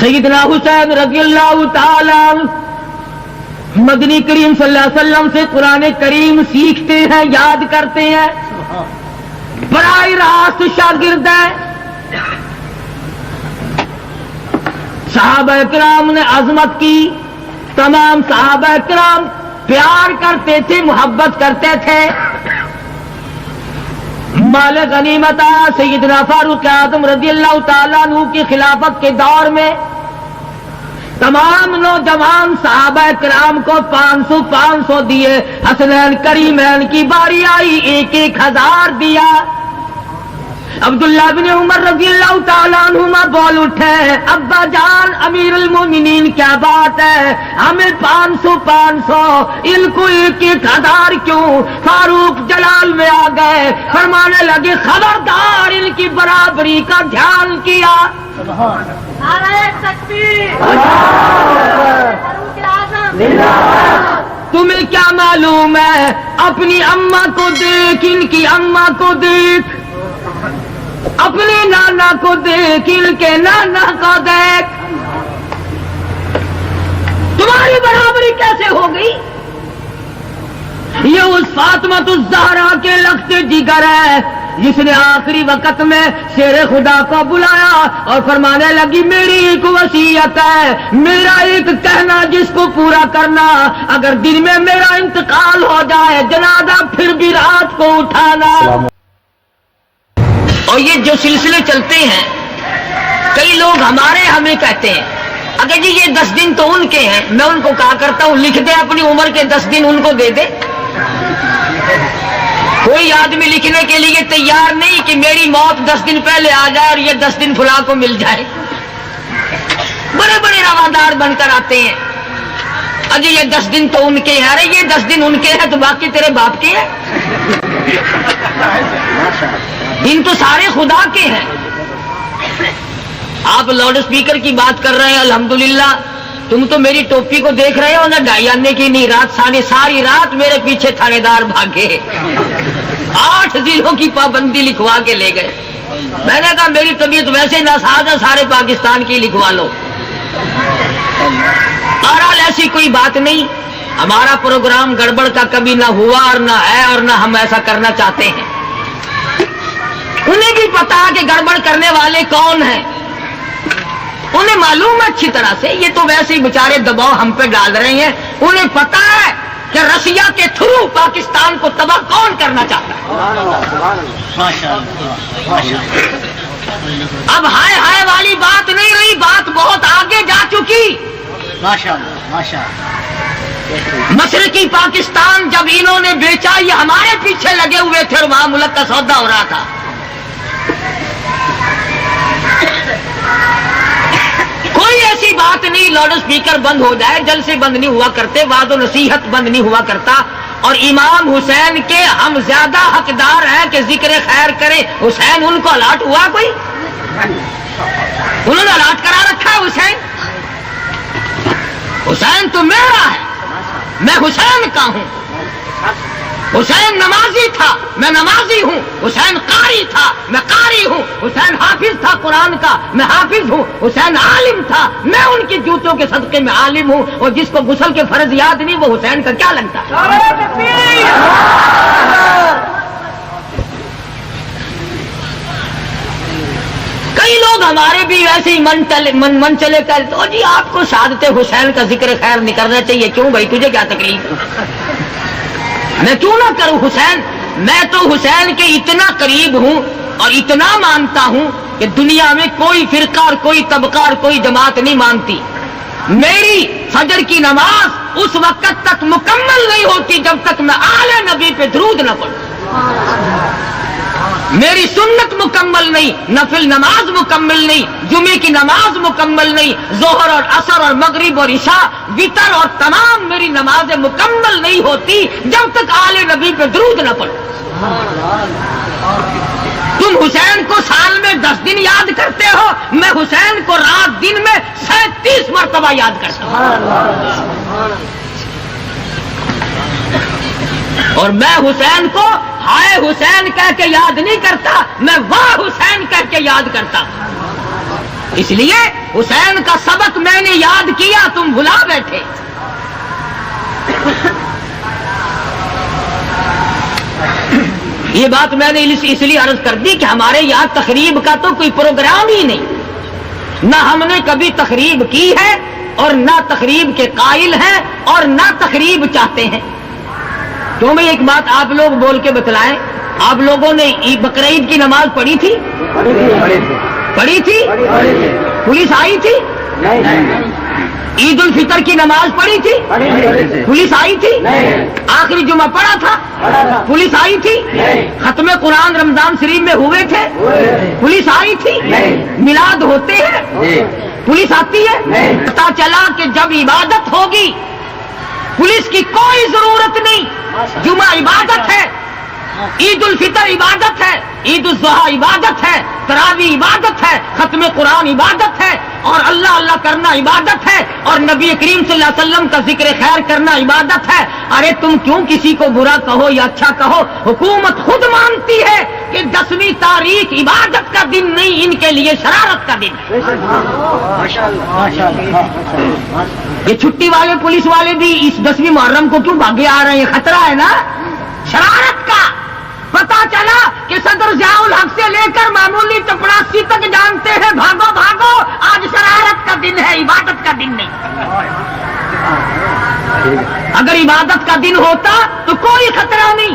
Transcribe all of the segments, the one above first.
سیدنا حسین رضی اللہ تعالی مدنی کریم صلی اللہ علیہ وسلم سے قرآن کریم سیکھتے ہیں، یاد کرتے ہیں، براہ راست شاگرد ہیں۔ صحابہ کرام نے عظمت کی، تمام صحابہ کرام پیار کرتے تھے، محبت کرتے تھے۔ مال غنیمت سیدنا فاروق اعظم رضی اللہ تعالیٰ عنہ کی خلافت کے دور میں تمام نوجوان صحابہ کرام کو 500 دیے۔ حسنین کریمین کی باری آئی، 1,000 دیا۔ عبداللہ بن عمر رضی اللہ تعالیٰ عنہما بول اٹھے، ابا جان امیر المومنین کیا بات ہے، ہمیں 500 ان کو 1,000 کیوں؟ فاروق جلال میں آ گئے، فرمانے لگے خبردار ان کی برابری کا دھیان کیا۔ تمہیں کیا معلوم ہے؟ اپنی اماں کو دیکھ، ان کی اماں کو دیکھ، اپنے نانا کو دیکھ، ان کے نانا کو دیکھ، تمہاری برابری کیسے ہو گئی؟ یہ اس فاطمہ الزہرا کے لخت جگر ہے جس نے آخری وقت میں شیر خدا کو بلایا اور فرمانے لگی میری ایک وصیت ہے، میرا ایک کہنا جس کو پورا کرنا، اگر دن میں میرا انتقال ہو جائے جنازہ پھر بھی رات کو اٹھانا۔ اور یہ جو سلسلے چلتے ہیں، کئی لوگ ہمیں کہتے ہیں اگر جی یہ 10 دن تو ان کے ہیں، میں ان کو کہا کرتا ہوں لکھ دے اپنی عمر کے 10 دن ان کو دے دے۔ کوئی آدمی لکھنے کے لیے تیار نہیں کہ میری موت 10 دن پہلے آ جائے اور یہ 10 دن فلاں کو مل جائے۔ بڑے بڑے روادار بن کر آتے ہیں، اجی یہ 10 دن تو ان کے ہیں، ارے یہ 10 دن ان کے ہیں تو باقی تیرے باپ کے ہیں؟ دن تو سارے خدا کے ہیں۔ آپ لاؤڈ اسپیکر کی بات کر رہے ہیں، الحمدللہ تم تو میری ٹوپی کو دیکھ رہے ہو نا، 2.5 آنے کی نہیں، ساری رات میرے پیچھے تھانے دار بھاگے، 8 ضلعوں کی پابندی لکھوا کے لے گئے۔ میں نے کہا میری طبیعت ویسے ناساز ہے، سارے پاکستان کی لکھوا لو۔ بہرحال ایسی کوئی بات نہیں، ہمارا پروگرام گڑبڑ کا کبھی نہ ہوا اور نہ ہے اور نہ ہم ایسا کرنا چاہتے ہیں۔ انہیں بھی پتا کہ گڑبڑ کرنے والے کون ہیں، انہیں معلوم ہے اچھی طرح سے، یہ تو ویسے ہی بیچارے دباؤ ہم پہ ڈال رہے ہیں۔ انہیں پتا ہے کہ رشیا کے تھرو پاکستان کو تباہ کون کرنا چاہتا ہے۔ اب ہائے والی بات نہیں رہی، بات بہت آگے جا چکی۔ مشرقی پاکستان جب انہوں نے بیچا، یہ ہمارے پیچھے لگے ہوئے تھے اور وہاں ملک کا سودا ہو رہا تھا۔ کوئی ایسی بات نہیں لاؤڈ اسپیکر بند ہو جائے، جلسے بند نہیں ہوا کرتے، وعظ و نصیحت بند نہیں ہوا کرتا۔ اور امام حسین کے ہم زیادہ حقدار ہیں کہ ذکر خیر کریں۔ حسین ان کو الاٹ ہوا کوئی؟ انہوں نے الاٹ کرا رکھا ہے حسین؟ حسین تو میرا ہے، میں حسین کا ہوں۔ حسین نمازی تھا، میں نمازی ہوں۔ حسین قاری تھا، میں قاری ہوں۔ حسین حافظ تھا قرآن کا، میں حافظ ہوں۔ حسین عالم تھا، میں ان کی جوتوں کے صدقے میں عالم ہوں۔ اور جس کو غسل کے فرض یاد نہیں وہ حسین کا کیا لگتا؟ کئی لوگ ہمارے بھی ویسے ہی من چلے کر تو جی آپ کو شہادت حسین کا ذکر خیر نہیں کرنا چاہیے۔ کیوں بھائی، تجھے کیا تکلیف؟ میں کیوں نہ کروں؟ حسین، میں تو حسین کے اتنا قریب ہوں اور اتنا مانتا ہوں کہ دنیا میں کوئی فرقہ اور کوئی طبقہ اور کوئی جماعت نہیں مانتی۔ میری فجر کی نماز اس وقت تک مکمل نہیں ہوتی جب تک میں آل نبی پہ درود نہ پڑھوں۔ میری سنت مکمل نہیں، نفل نماز مکمل نہیں، جمعے کی نماز مکمل نہیں، ظہر اور عصر اور مغرب اور عشاء، وتر اور تمام میری نمازیں مکمل نہیں ہوتی جب تک آل نبی پہ درود نہ پڑھو۔ تم حسین کو سال میں 10 دن یاد کرتے ہو، میں حسین کو رات دن میں 37 مرتبہ یاد کرتا ہوں۔ اور میں حسین کو ہائے حسین کہہ کے یاد نہیں کرتا، میں واہ حسین کہہ کے یاد کرتا۔ اس لیے حسین کا سبق میں نے یاد کیا، تم بھلا بیٹھے۔ یہ بات میں نے اس لیے عرض کر دی کہ ہمارے یہاں تقریب کا تو کوئی پروگرام ہی نہیں، نہ ہم نے کبھی تقریب کی ہے اور نہ تقریب کے قائل ہیں اور نہ تقریب چاہتے ہیں۔ تو میں ایک بات آپ لوگ بول کے بتلائیں، آپ لوگوں نے بقرعید کی نماز پڑھی تھی؟ پڑھی تھی؟ پولیس آئی تھی؟ عید الفطر کی نماز پڑھی تھی؟ پولیس آئی تھی؟ آخری جمعہ پڑھا تھا؟ پولیس آئی تھی؟ ختم قرآن رمضان شریف میں ہوئے تھے؟ پولیس آئی تھی؟ میلاد ہوتے ہیں؟ پولیس آتی ہے؟ پتا چلا کہ جب عبادت ہوگی پولیس کی کوئی ضرورت نہیں، جمعہ عبادت ہے، عید الفطر عبادت ہے، عید الاضحیٰ عبادت ہے، تراویح عبادت ہے، ختم قرآن عبادت ہے، اور اللہ اللہ کرنا عبادت ہے، اور نبی کریم صلی اللہ علیہ وسلم کا ذکر خیر کرنا عبادت ہے۔ ارے تم کیوں کسی کو برا کہو یا اچھا کہو؟ حکومت خود مانتی ہے کہ 10ویں تاریخ عبادت کا دن نہیں، ان کے لیے شرارت کا دن ہے۔ یہ چھٹی والے پولیس والے بھی اس 10ویں محرم کو کیوں بھاگے آ رہے ہیں؟ خطرہ ہے نا شرارت کا۔ پتا چلا کہ صدر ضیاء الحق سے لے کر معمولی چپڑاسی تک جانتے ہیں بھاگو بھاگو، آج شرارت کا دن ہے، عبادت کا دن نہیں۔ اگر عبادت کا دن ہوتا تو کوئی خطرہ نہیں۔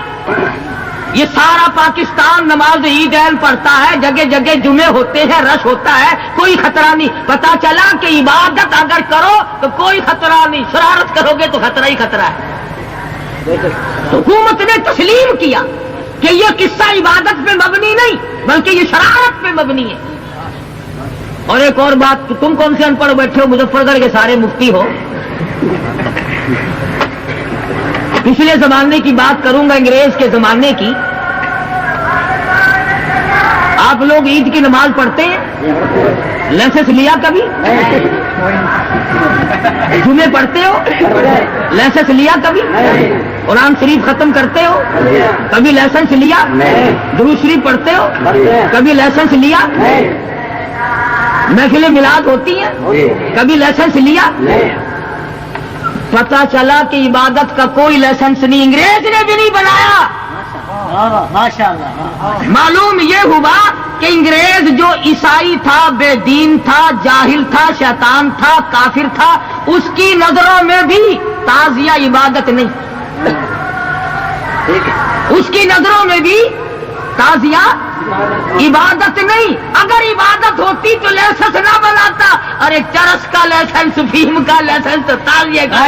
یہ سارا پاکستان نماز عید پڑھتا ہے، جگہ جگہ جمعے ہوتے ہیں، رش ہوتا ہے، کوئی خطرہ نہیں۔ پتا چلا کہ عبادت اگر کرو تو کوئی خطرہ نہیں، شرارت کرو گے تو خطرہ ہی خطرہ ہے۔ حکومت نے تسلیم کیا کہ یہ قصہ عبادت پہ مبنی نہیں بلکہ یہ شرارت پہ مبنی ہے۔ اور ایک اور بات، تم کون سے ان پڑھ بیٹھے ہو؟ مظفر گڑھ کے سارے مفتی ہو۔ پچھلے زمانے کی بات کروں گا، انگریز کے زمانے کی۔ آپ لوگ عید کی نماز پڑھتے ہیں؟ لائسنس لیا کبھی؟ جمعے پڑھتے ہو؟ لائسنس لیا کبھی؟ قرآن شریف ختم کرتے ہو؟ کبھی لائسنس لیا؟ درود شریف پڑھتے ہو؟ کبھی لائسنس لیا؟ محفلیں میلاد ہوتی ہیں، کبھی لائسنس لیا؟ پتا چلا کہ عبادت کا کوئی لائسنس نہیں، انگریز نے بھی نہیں بنایا۔ معلوم یہ ہوا کہ انگریز جو عیسائی تھا، بے دین تھا، جاہل تھا، شیطان تھا، کافر تھا، اس کی نظروں میں بھی تعزیہ عبادت نہیں، اس کی نظروں میں بھی تعزیہ عبادت نہیں۔ اگر عبادت ہوتی تو لائسنس نہ بناتا۔ ارے چرس کا لائسنس، فیم کا لائسنس، تعزیہ کا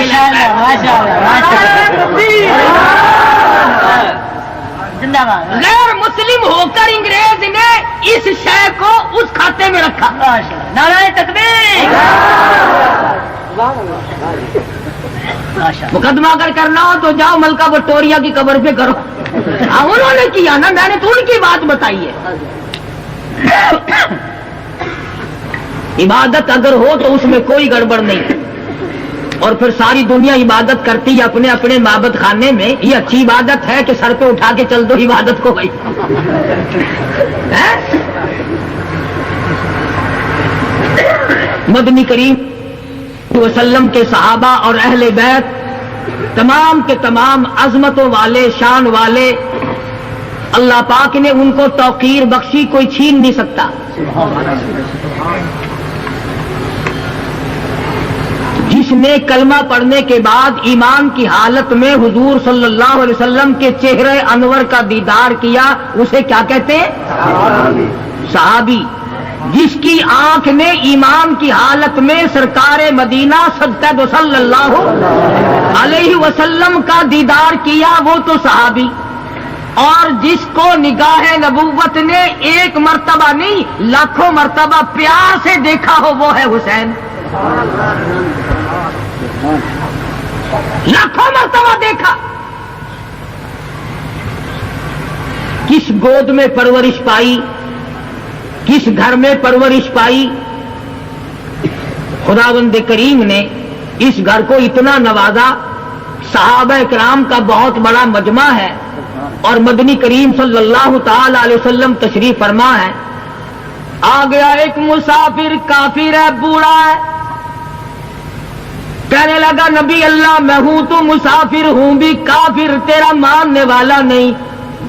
غیر مسلم ہو کر انگریز نے اس شے کو اس کھاتے میں رکھا۔ نعرہ تکبیر! مقدمہ اگر کرنا ہو تو جاؤ ملکہ وکٹوریہ کی قبر پہ کرو۔ انہوں نے کیا نا، میں نے تو ان کی بات بتائی ہے۔ عبادت اگر ہو تو اس میں کوئی گڑبڑ نہیں، اور پھر ساری دنیا عبادت کرتی ہے اپنے اپنے معبد خانے میں۔ یہ اچھی عبادت ہے کہ سر پہ اٹھا کے چل دو عبادت کو بھائی؟ مدنی کریم وسلم کے صحابہ اور اہل بیت تمام کے تمام عظمتوں والے، شان والے، اللہ پاک نے ان کو توقیر بخشی، کوئی چھین نہیں سکتا۔ جس نے کلمہ پڑھنے کے بعد ایمان کی حالت میں حضور صلی اللہ علیہ وسلم کے چہرے انور کا دیدار کیا، اسے کیا کہتے ہیں؟ صحابی۔ جس کی آنکھ نے ایمان کی حالت میں سرکار مدینہ صلی اللہ علیہ وسلم کا دیدار کیا، وہ تو صحابی۔ اور جس کو نگاہ نبوت نے ایک مرتبہ نہیں لاکھوں مرتبہ پیار سے دیکھا ہو، وہ ہے حسین۔ لاکھوں مرتبہ دیکھا۔ کس گود میں پرورش پائی، کس گھر میں پرورش پائی، خداوند کریم نے اس گھر کو اتنا نوازا۔ صحابہ کرام کا بہت بڑا مجمع ہے، اور مدنی کریم صلی اللہ تعالی علیہ وسلم تشریف فرما ہے۔ آ گیا ایک مسافر، کافر ہے، بوڑھا ہے، کہنے لگا نبی اللہ میں ہوں تو مسافر ہوں بھی کافر، تیرا ماننے والا نہیں،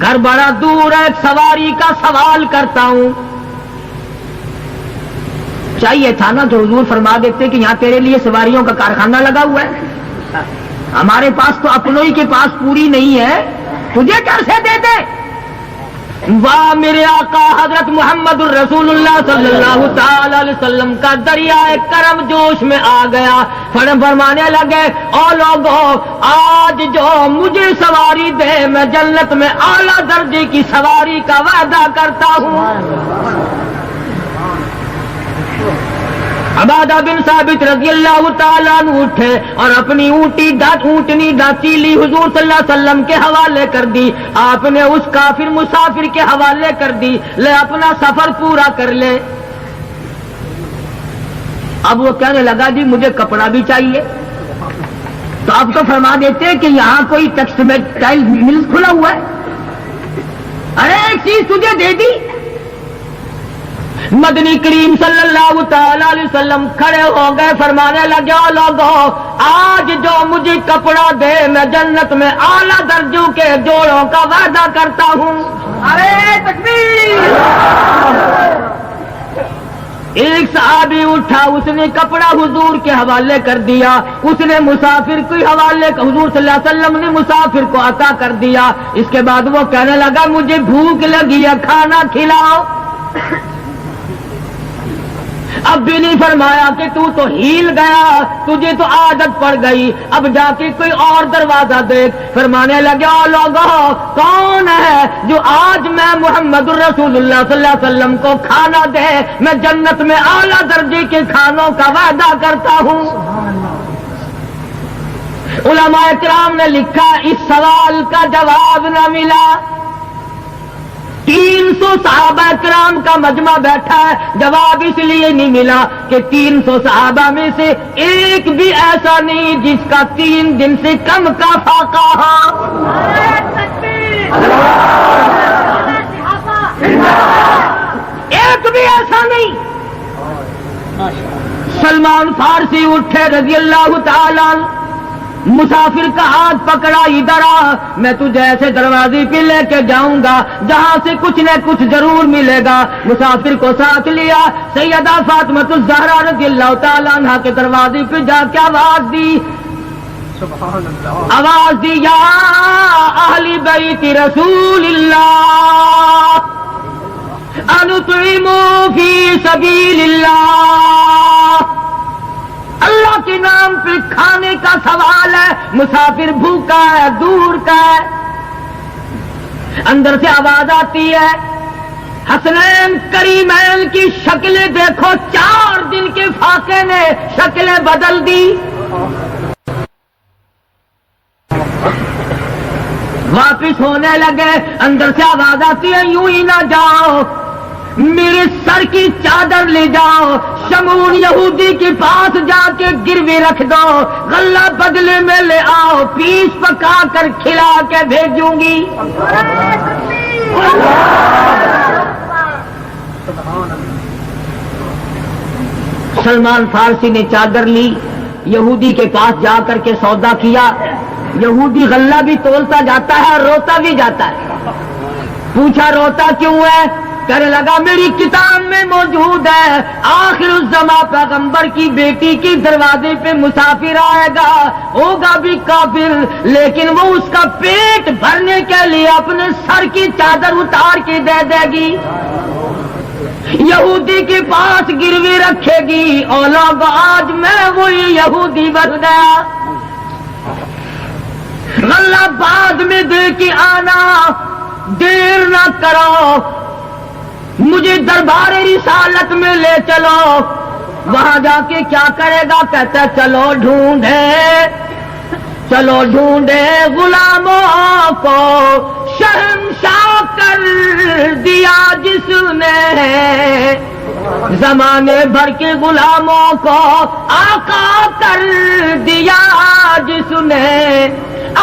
گھر بڑا دور ہے، سواری کا سوال کرتا ہوں۔ چاہیے تھا نا تو حضور فرما دیتے کہ یہاں تیرے لیے سواریوں کا کارخانہ لگا ہوا ہے، ہمارے پاس تو اپنوں ہی کے پاس پوری نہیں ہے، تجھے کیسے دے دے؟ واہ میرے آقا حضرت محمد الرسول اللہ صلی اللہ تعالی علیہ وسلم کا دریائے کرم جوش میں آ گیا، فرمانے لگے او لوگو آج جو مجھے سواری دے میں جنت میں اعلیٰ درجے کی سواری کا وعدہ کرتا ہوں۔ عبادہ بن ثابت رضی اللہ تعالیٰ عنہ اٹھے اور اپنی اونٹنی ڈاچی لی، حضور صلی اللہ علیہ وسلم کے حوالے کر دی، آپ نے اس کافر مسافر کے حوالے کر دی، لے اپنا سفر پورا کر لے۔ اب وہ کہنے لگا جی مجھے کپڑا بھی چاہیے، تو اب تو فرما دیتے کہ یہاں کوئی ٹیکسٹائل مل کھلا ہوا ہے، ارے ایک چیز تجھے دے دی۔ مدنی کریم صلی اللہ تعالی علیہ وسلم کھڑے ہو گئے، فرمانے لگے لوگو آج جو مجھے کپڑا دے میں جنت میں اعلیٰ درجوں کے جوڑوں کا وعدہ کرتا ہوں۔ ارے تکبیر! ایک صحابی اٹھا، اس نے کپڑا حضور کے حوالے کر دیا، اس نے مسافر کے حوالے، حضور صلی اللہ علیہ وسلم نے مسافر کو عطا کر دیا۔ اس کے بعد وہ کہنے لگا مجھے بھوک لگی ہے، کھانا کھلاؤ۔ اب بھی نہیں فرمایا کہ تو ہیل گیا، تجھے تو عادت پڑ گئی، اب جا کے کوئی اور دروازہ دیکھ۔ فرمانے لگے لوگو کون ہے جو آج میں محمد الرسول اللہ صلی اللہ علیہ وسلم کو کھانا دے، میں جنت میں اعلیٰ درجے کے کھانوں کا وعدہ کرتا ہوں۔ علماء کرام نے لکھا اس سوال کا جواب نہ ملا، 300 صحابہ کرام کا مجمع بیٹھا ہے، جواب اس لیے نہیں ملا کہ 300 صحابہ میں سے ایک بھی ایسا نہیں جس کا 3 دن سے کم کا فاقہ ہو۔ ایک بھی ایسا نہیں۔ سلمان فارسی اٹھے رضی اللہ تعالی، مسافر کا ہاتھ پکڑا، ادھر آ، میں تجھے ایسے دروازے پہ لے کے جاؤں گا جہاں سے کچھ نہ کچھ ضرور ملے گا۔ مسافر کو ساتھ لیا، سیدہ فاطمہ الزہرا رضی اللہ تعالیٰ عنہا کے دروازے پہ جا کے آواز دی، آواز دی یا اہل بیت رسول اللہ انطعموا فی سبیل اللہ، اللہ کے نام پہ کھانے کا سوال ہے، مسافر بھوکا ہے، دور کا ہے۔ اندر سے آواز آتی ہے حسنین کریمین کی شکلیں دیکھو، 4 دن کے فاقے نے شکلیں بدل دی۔ واپس ہونے لگے، اندر سے آواز آتی ہے یوں ہی نہ جاؤ، میرے سر کی چادر لے جاؤ، شمعون یہودی کے پاس جا کے گروی رکھ دو، غلہ بدلے میں لے آؤ، پیس پکا کر کھلا کے بھیجوں گی۔ سلمان فارسی نے چادر لی، یہودی کے پاس جا کر کے سودا کیا۔ یہودی غلہ بھی تولتا جاتا ہے اور روتا بھی جاتا ہے۔ پوچھا روتا کیوں ہے؟ کہنے لگا میری کتاب میں موجود ہے آخر الزمان پیغمبر کی بیٹی کی دروازے پہ مسافر آئے گا، ہوگا بھی کافر، لیکن وہ اس کا پیٹ بھرنے کے لیے اپنے سر کی چادر اتار کے دے دے گی، یہودی کے پاس گروی رکھے گی، اور لوگ آج میں وہی یہودی بن گیا۔ غلہ بعد میں دے کے آنا، دیر نہ کرو، مجھے دربار رسالت میں لے چلو۔ وہاں جا کے کیا کرے گا؟ کہتا ہے چلو ڈھونڈے غلاموں کو، شہنشاہ کر دیا جس نے، زمانے بھر کے غلاموں کو آقا کر دیا جس نے۔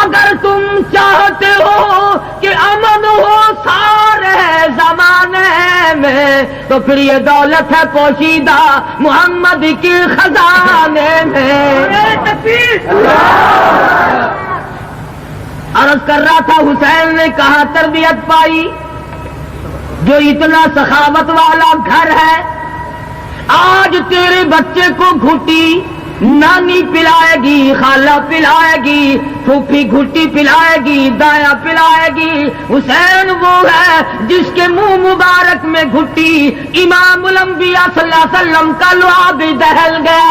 اگر تم چاہتے ہو کہ امن ہو سارے زمانے میں، میں، تو پھر یہ دولت ہے پوشیدہ محمد کی خزانے میں۔ عرض کر رہا تھا حسین نے کہا تربیت پائی، جو اتنا سخاوت والا گھر ہے، آج تیرے بچے کو گھٹی نانی پلائے گی، خالہ پلائے گی، پھوپھی گھٹی پلائے گی، دایا پلائے گی۔ حسین وہ ہے جس کے منہ مبارک میں گھٹی امام الانبیاء صلی اللہ علیہ وسلم کا لعاب دہل گیا۔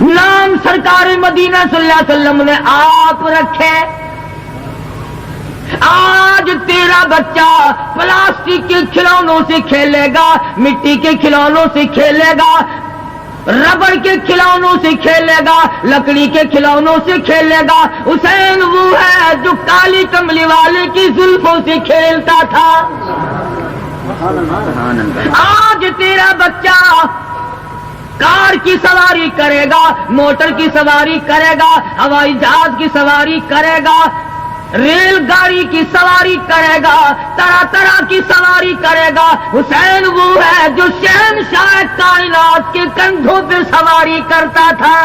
نام سرکار مدینہ صلی اللہ علیہ وسلم نے آپ رکھے۔ آج تیرا بچہ پلاسٹک کے کھلونوں سے کھیلے گا، مٹی کے کھلونوں سے کھیلے گا، ربڑ کے کھلونوں سے کھیلے گا، لکڑی کے کھلونوں سے کھیلے گا۔ حسین وہ ہے جو کالی کملی والے کی زلفوں سے کھیلتا تھا۔ آج تیرا بچہ کار کی سواری کرے گا، موٹر کی سواری کرے گا، ہوائی جہاز کی سواری کرے گا، ریل گاڑی کی سواری کرے گا، طرح طرح کی سواری کرے گا۔ حسین وہ ہے جو شہنشاہ کائنات کے کندھوں پہ سواری کرتا تھا۔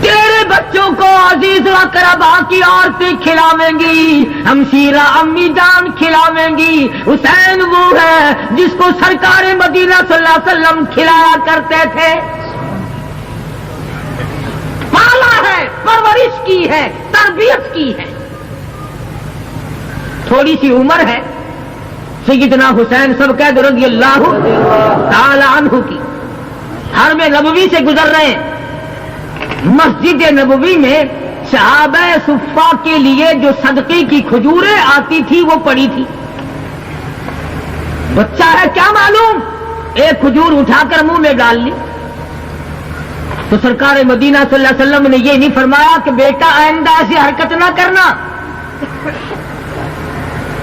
تیرے بچوں کو عزیز و اقربا کی عورتیں کھلاویں گی، ہمشیرہ امی جان کھلاویں گی۔ حسین وہ ہے جس کو سرکار مدینہ صلی اللہ علیہ وسلم کھلایا کرتے تھے۔ پالا ہے، پرورش کی ہے، تربیت کی ہے۔ تھوڑی سی عمر ہے سیدنا حسین سب قید رضی اللہ تعالی عنہ کی، حرم نبوی سے گزر رہے ہیں۔ مسجد نبوی میں صحابہ صفہ کے لیے جو صدقے کی کھجوریں آتی تھی وہ پڑی تھی۔ بچہ ہے کیا معلوم، ایک کھجور اٹھا کر منہ میں ڈال لی۔ تو سرکار مدینہ صلی اللہ علیہ وسلم نے یہ نہیں فرمایا کہ بیٹا آئندہ ایسی حرکت نہ کرنا،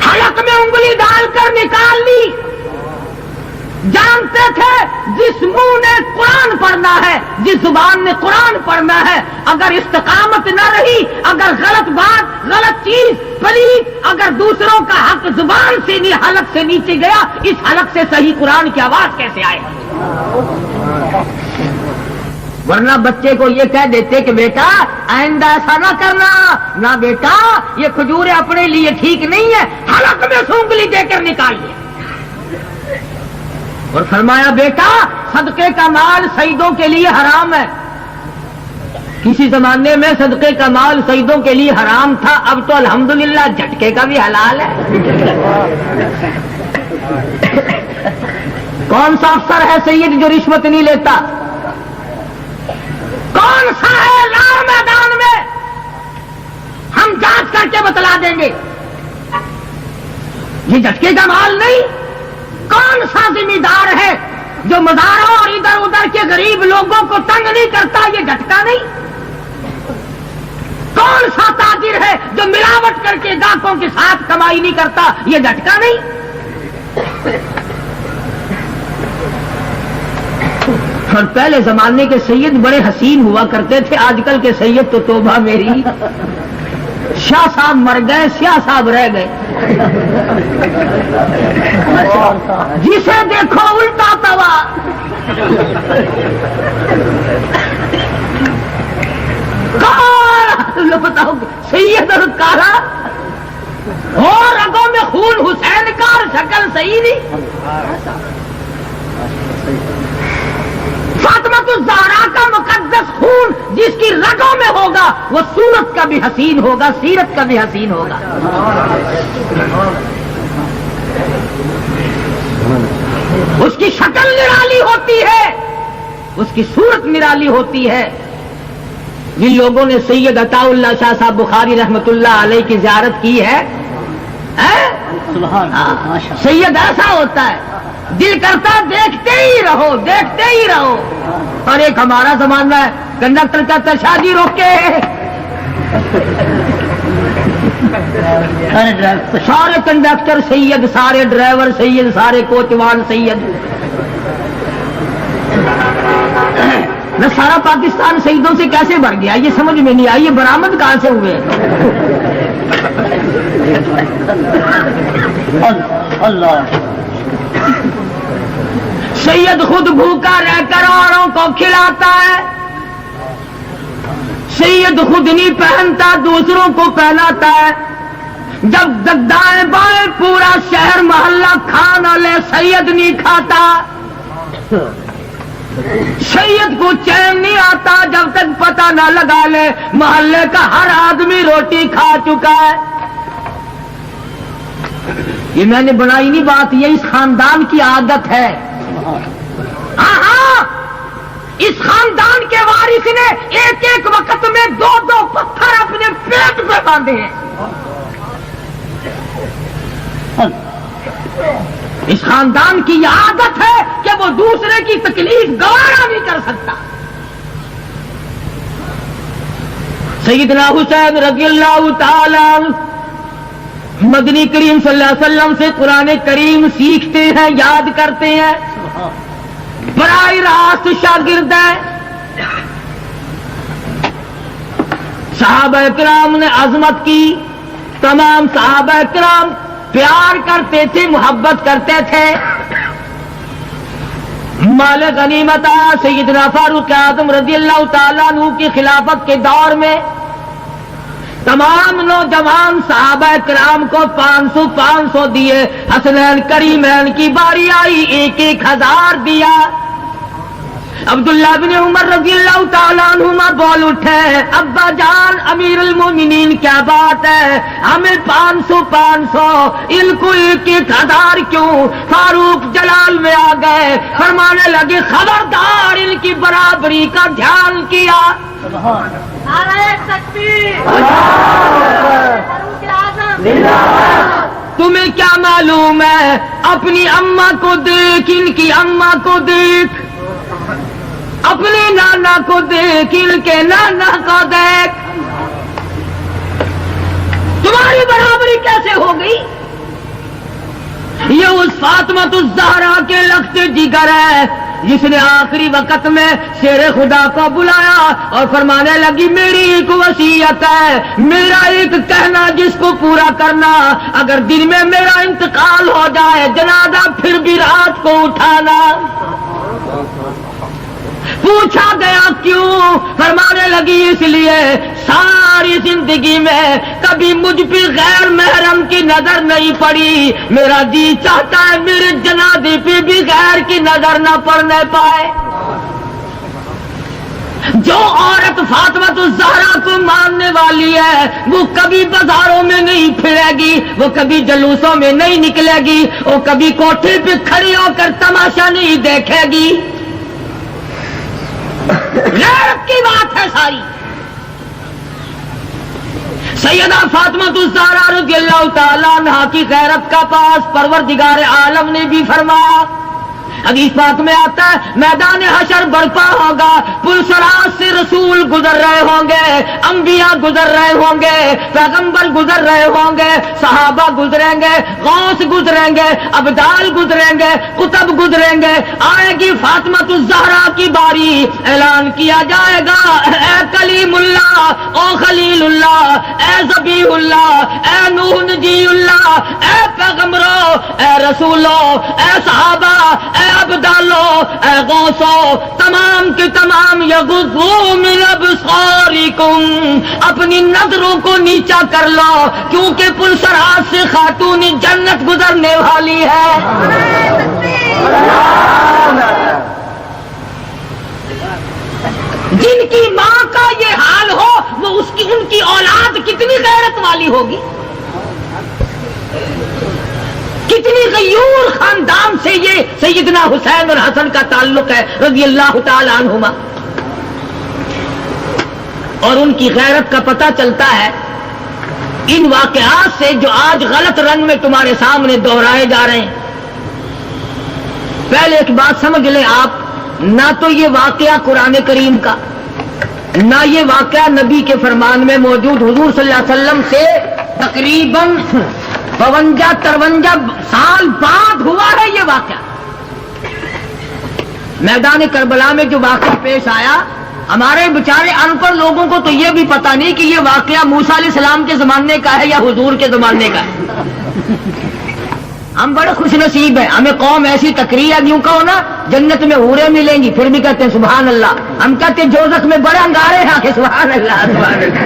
حلق میں انگلی ڈال کر نکال لی۔ جانتے تھے جس منہ نے قرآن پڑھنا ہے، جس زبان نے قرآن پڑھنا ہے، اگر استقامت نہ رہی، اگر غلط بات، غلط چیز، پلیت، اگر دوسروں کا حق زبان سے حلق سے نیچے گیا، اس حلق سے صحیح قرآن کی آواز کیسے آئے؟ ورنہ بچے کو یہ کہہ دیتے کہ بیٹا آئندہ ایسا نہ کرنا، نہ بیٹا یہ کھجوریں اپنے لیے ٹھیک نہیں ہے، حلق میں سونگلی دے کر نکال لیا۔ اور فرمایا بیٹا صدقے کا مال سیدوں کے لیے حرام ہے۔ کسی زمانے میں صدقے کا مال سیدوں کے لیے حرام تھا، اب تو الحمدللہ جھٹکے کا بھی حلال ہے۔ کون سا افسر ہے سید جو رشوت نہیں لیتا؟ کون سا ہے لار میدان میں؟ ہم جانچ کر کے بتلا دیں گے۔ یہ جھٹکے کا مال نہیں۔ کون سا ذمہ دار ہے جو مزاروں اور ادھر ادھر کے غریب لوگوں کو تنگ نہیں کرتا؟ یہ جھٹکا نہیں۔ کون سا تاجر ہے جو ملاوٹ کر کے گاہکوں کے ساتھ کمائی نہیں کرتا؟ یہ جھٹکا نہیں۔ اور پہلے زمانے کے سید بڑے حسین ہوا کرتے تھے، آج کل کے سید تو توبہ میری، شاہ صاحب مر گئے، سیاہ صاحب رہ گئے۔ جسے دیکھو الٹا توا۔ کون بتاؤ سید اور کارا اور رگوں میں خون حسین کا اور شکل صحیح نہیں۔ فاطمہ الزہرا کا مقدس خون جس کی رگوں میں ہوگا وہ صورت کا بھی حسین ہوگا، سیرت کا بھی حسین ہوگا۔ اس کی شکل نرالی ہوتی ہے، اس کی صورت نرالی ہوتی ہے۔ جن لوگوں نے سید عطا اللہ شاہ صاحب بخاری رحمت اللہ علیہ کی زیارت کی ہے، سید ایسا ہوتا ہے دل کرتا دیکھتے ہی رہو، دیکھتے ہی رہو۔ اور ایک ہمارا زمانہ ہے، کنڈکٹر کہتا شادی روکے، سارے کنڈکٹر سید، سارے ڈرائیور سید، سارے کوچوان سید۔ نہ سارا پاکستان سیدوں سے کیسے بھر گیا یہ سمجھ میں نہیں آئی، یہ برآمد کہاں سے ہوئے؟ اللہ سید خود بھوکا رہ کر اوروں کو کھلاتا ہے، سید خود نہیں پہنتا دوسروں کو پہناتا ہے، جب دائیں بائیں پورا شہر محلہ کھانا لے سید نہیں کھاتا، سید کو چین نہیں آتا جب تک پتہ نہ لگا لے محلے کا ہر آدمی روٹی کھا چکا ہے۔ یہ میں نے بنائی نہیں بات، یہ اس خاندان کی عادت ہے۔ ہاں اس خاندان کے وارث نے ایک ایک وقت میں 2 پتھر اپنے پیٹ پہ باندھے ہیں۔ اس خاندان کی یہ عادت ہے کہ وہ دوسرے کی تکلیف گوارا نہیں کر سکتا۔ سیدنا حسین رضی اللہ تعالی عنہ مدنی کریم صلی اللہ علیہ وسلم سے قرآن کریم سیکھتے ہیں، یاد کرتے ہیں، براہ راست شاگرد ہیں۔ صحابہ کرام نے عظمت کی، تمام صحابہ کرام پیار کرتے تھے، محبت کرتے تھے۔ مال غنیمت سیدنا فاروق اعظم رضی اللہ تعالیٰ عنہ کی خلافت کے دور میں تمام نوجوان صحابہ کرام کو 500 دیے۔ حسنین کریمین کی باری آئی، 1,000 دیا۔ عبداللہ بن عمر رضی اللہ تعالیٰ عنہما بول اٹھے، ابا جان امیر المومنین کیا بات ہے، ہمیں 500 ان کو 1,000 کیوں؟ فاروق جلال میں آ گئے، فرمانے لگے خبردار ان کی برابری کا دھیان کیا۔ تمہیں کیا معلوم ہے، اپنی اماں کو دیکھ، ان کی اماں کو دیکھ، اپنے نانا کو دیکھ، ان کے نانا کو دیکھ، تمہاری برابری کیسے ہو گئی؟ یہ اس فاطمہ الزہرا کے لخت جگر ہے جس نے آخری وقت میں شیر خدا کو بلایا اور فرمانے لگی میری ایک وصیت ہے، میرا ایک کہنا جس کو پورا کرنا، اگر دن میں میرا انتقال ہو جائے جنازہ پھر بھی رات کو اٹھانا۔ پوچھا گیا کیوں؟ فرمانے لگی اس لیے ساری زندگی میں کبھی مجھ پہ غیر محرم کی نظر نہیں پڑی، میرا جی چاہتا ہے میرے جنازے پہ بھی غیر کی نظر نہ پڑنے پائے۔ جو عورت فاطمہ الزہرا کو ماننے والی ہے وہ کبھی بازاروں میں نہیں پھرے گی، وہ کبھی جلوسوں میں نہیں نکلے گی، وہ کبھی کوٹھے پہ کھڑی ہو کر تماشا نہیں دیکھے گی۔ غیرت کی بات ہے ساری۔ سیدہ فاطمہ الزہرا رضی اللہ تعالیٰ عنہا کی غیرت کا پاس پروردگار عالم نے بھی فرمایا۔ حدیث پاک میں آتا ہے میدان حشر برپا ہوگا، پل صراط سے رسول گزر رہے ہوں گے، انبیاء گزر رہے ہوں گے، پیغمبر گزر رہے ہوں گے، صحابہ گزریں گے، غوث گزریں گے، ابدال گزریں گے، قطب گزریں گے، آئے گی فاطمہ الزہرا کی باری، اعلان کیا جائے گا اے کلیم اللہ، او خلیل اللہ، اے ذبیح اللہ، اے نوح نجی اللہ، اے پیغمبرو، اے رسولو، اے صحابہ، اے ابدالو، اے غوثو، تمام کے تمام یغضوا من ابصارکم، اپنی نظروں کو نیچا کر لو کیونکہ پل صراط سے خاتون جنت گزرنے والی ہے۔ جن کی ماں کا یہ حال ہو وہ ان کی اولاد کتنی غیرت والی ہوگی، کتنی غیور خاندان سے یہ سیدنا حسین اور حسن کا تعلق ہے رضی اللہ تعالی عنہما۔ اور ان کی غیرت کا پتہ چلتا ہے ان واقعات سے جو آج غلط رنگ میں تمہارے سامنے دہرائے جا رہے ہیں۔ پہلے ایک بات سمجھ لیں آپ، نہ تو یہ واقعہ قرآن کریم کا، نہ یہ واقعہ نبی کے فرمان میں موجود، حضور صلی اللہ علیہ وسلم سے تقریباً 52-53 سال بعد ہوا ہے یہ واقعہ۔ میدان کربلا میں جو واقعہ پیش آیا ہمارے بیچارے ان پڑھ لوگوں کو تو یہ بھی پتہ نہیں کہ یہ واقعہ موسیٰ علیہ السلام کے زمانے کا ہے یا حضور کے زمانے کا ہے۔ ہم بڑے خوش نصیب ہیں، ہمیں قوم ایسی تقریر یوں کہو نا جنت میں حوریں ملیں گی پھر بھی کہتے ہیں سبحان اللہ، ہم کہتے ہیں دوزخ میں بڑے انگارے ہیں کہ سبحان اللہ سبحان اللہ۔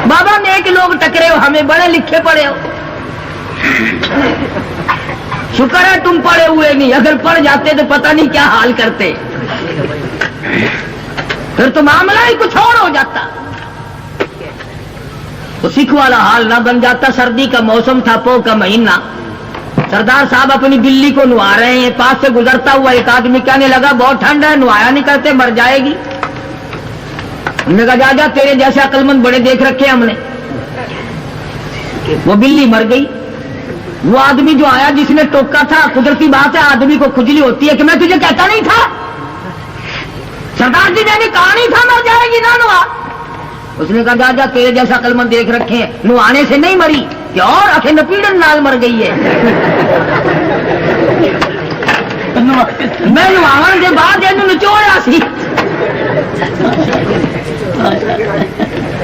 بابا نیک لوگ ٹکرے ہو، ہمیں بڑے لکھے پڑے ہو، شکر ہے تم پڑھے ہوئے نہیں، اگر پڑھ جاتے تو پتہ نہیں کیا حال کرتے، پھر تو معاملہ ہی کچھ اور ہو جاتا، تو سکھ والا حال نہ بن جاتا۔ سردی کا موسم تھا، پو کا مہینہ، سردار صاحب اپنی بلی کو نہوا رہے ہیں، پاس سے گزرتا ہوا ایک آدمی کہنے لگا بہت ٹھنڈ ہے، نہوایا نہیں کرتے مر جائے گی۔ انہوں نے کہا جا جا تیرے جیسے عقل مند بڑے دیکھ رکھے ہم نے۔ وہ بلی مر گئی۔ وہ آدمی جو آیا جس نے ٹوکا تھا، قدرتی بات ہے آدمی کو کھجلی ہوتی ہے کہ میں تجھے کہتا نہیں تھا سردار جی، میں نے کہا نہیں تھا مر جائے گی نہ نہوا۔ اس نے کہا جا جا تیرے جیسا عقل مند دیکھ رکھے ہیں، نہوانے سے نہیں مری کہ اور اکھے نپیڑن نال مر گئی ہے۔ میں نہواون کے بعد یہ نچوڑا سی۔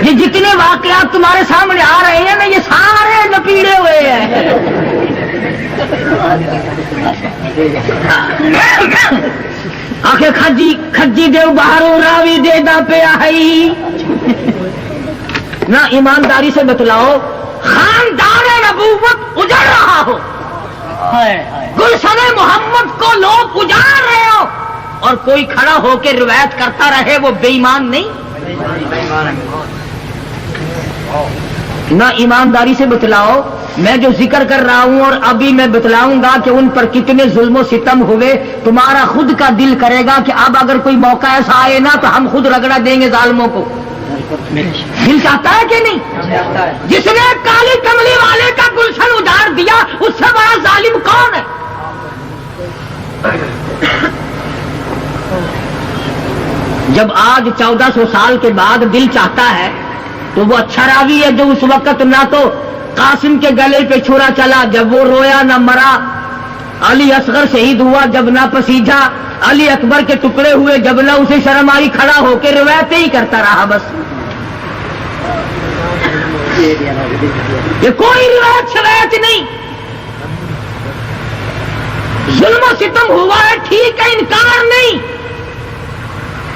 یہ جتنے واقعات تمہارے سامنے آ رہے ہیں نا یہ سارے نپیڑے ہوئے ہیں۔ آخر کھجی دے باہروں راوی دے دا پہ آئی نہ، ایمانداری سے بتلاؤ خاندان نبوت اجڑ رہا ہو، گلشن محمد کو لوگ اجاڑ رہے ہو اور کوئی کھڑا ہو کے روایت کرتا رہے، وہ بے ایمان نہیں؟ نہ ایمانداری سے بتلاؤ میں جو ذکر کر رہا ہوں اور ابھی میں بتلاؤں گا کہ ان پر کتنے ظلم و ستم ہوئے، تمہارا خود کا دل کرے گا کہ اب اگر کوئی موقع ایسا آئے نا تو ہم خود رگڑا دیں گے ظالموں کو۔ دل چاہتا ہے کہ نہیں؟ جس نے کالی کملی والے کا گلشن اجاڑ دیا اس سے بڑا ظالم کون ہے؟ جب آج 1400 سال کے بعد دل چاہتا ہے تو وہ اچھا راوی ہے جو اس وقت نہ تو قاسم کے گلے پہ چھرا چلا جب وہ رویا نہ مرا، علی اصغر شہید ہوا جب نہ پسیجا، علی اکبر کے ٹکڑے ہوئے جب نہ اسے شرم آئی، کھڑا ہو کے روایتیں ہی کرتا رہا بس۔ یہ کوئی روایت نہیں، ظلم و ستم ہوا ہے ٹھیک ہے، انکار نہیں،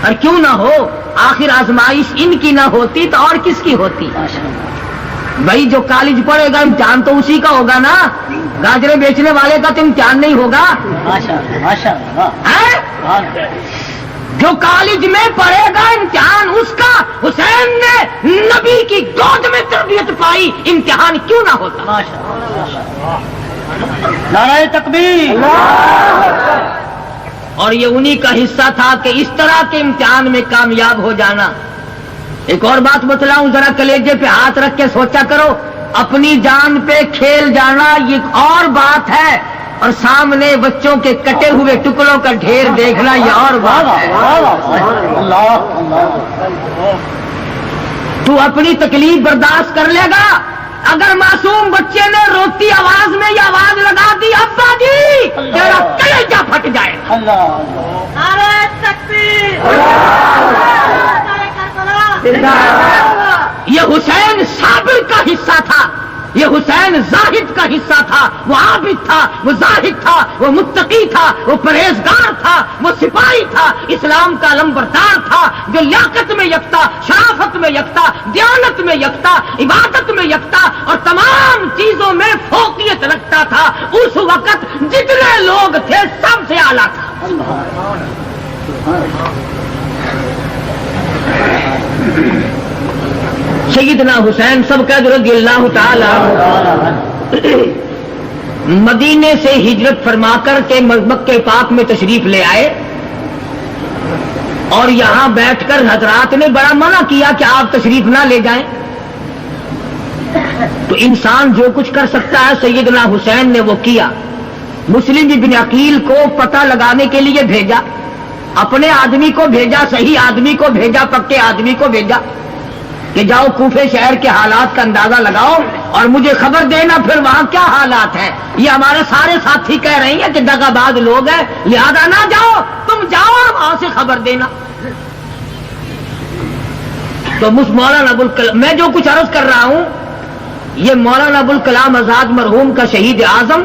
اور کیوں نہ ہو، آخر آزمائش ان کی نہ ہوتی تو اور کس کی ہوتی؟ بھائی جو کالج پڑھے گا امتحان تو اسی کا ہوگا نا، گاجرے بیچنے والے کا تو امتحان نہیں ہوگا۔ جو کالج میں پڑھے گا امتحان اس کا، حسین نے نبی کی گود میں تربیت پائی، امتحان کیوں نہ ہوتا؟ نعرہ تکبیر۔ اور یہ انہی کا حصہ تھا کہ اس طرح کے امتحان میں کامیاب ہو جانا۔ ایک اور بات بتلاؤں، ذرا کلیجے پہ ہاتھ رکھ کے سوچا کرو، اپنی جان پہ کھیل جانا یہ اور بات ہے، اور سامنے بچوں کے کٹے ہوئے ٹکڑوں کا ڈھیر دیکھنا یہ اور بات ہے۔ تو اپنی تکلیف برداشت کر لے گا؟ اگر معصوم بچے نے روتی آواز میں یہ آواز لگا دی ابا جی تیرا کلیجہ پھٹ جائے گا۔ نعرہ تکبیر، یہ حسین صابر کا حصہ تھا، یہ حسین زاہد کا حصہ تھا، وہ عابد تھا، وہ زاہد تھا، وہ متقی تھا، وہ پرہیزگار تھا، وہ سپاہی تھا، اسلام کا علمبردار تھا، جو لیاقت میں یکتا، شرافت میں یکتا، دیانت میں یکتا، عبادت میں یکتا اور تمام چیزوں میں فوقیت رکھتا تھا۔ اس وقت جتنے لوگ تھے سب سے اعلیٰ تھا۔ سیدنا حسین سب کا رضی اللہ تعالی مدینے سے ہجرت فرما کر کے مکہ پاک میں تشریف لے آئے، اور یہاں بیٹھ کر حضرات نے بڑا منع کیا کہ آپ تشریف نہ لے جائیں۔ تو انسان جو کچھ کر سکتا ہے سیدنا حسین نے وہ کیا۔ مسلم ابن عقیل کو پتہ لگانے کے لیے بھیجا، اپنے آدمی کو بھیجا، صحیح آدمی کو بھیجا، پکے آدمی کو بھیجا کہ جاؤ کوفے شہر کے حالات کا اندازہ لگاؤ اور مجھے خبر دینا پھر وہاں کیا حالات ہیں. یہ ہمارے سارے ساتھی کہہ رہے ہیں کہ دغا باز لوگ ہیں, لہذا نہ جاؤ, تم جاؤ اور وہاں سے خبر دینا. تو مولانا ابوالکلام, میں جو کچھ عرض کر رہا ہوں یہ مولانا ابوالکلام آزاد مرحوم کا شہید اعظم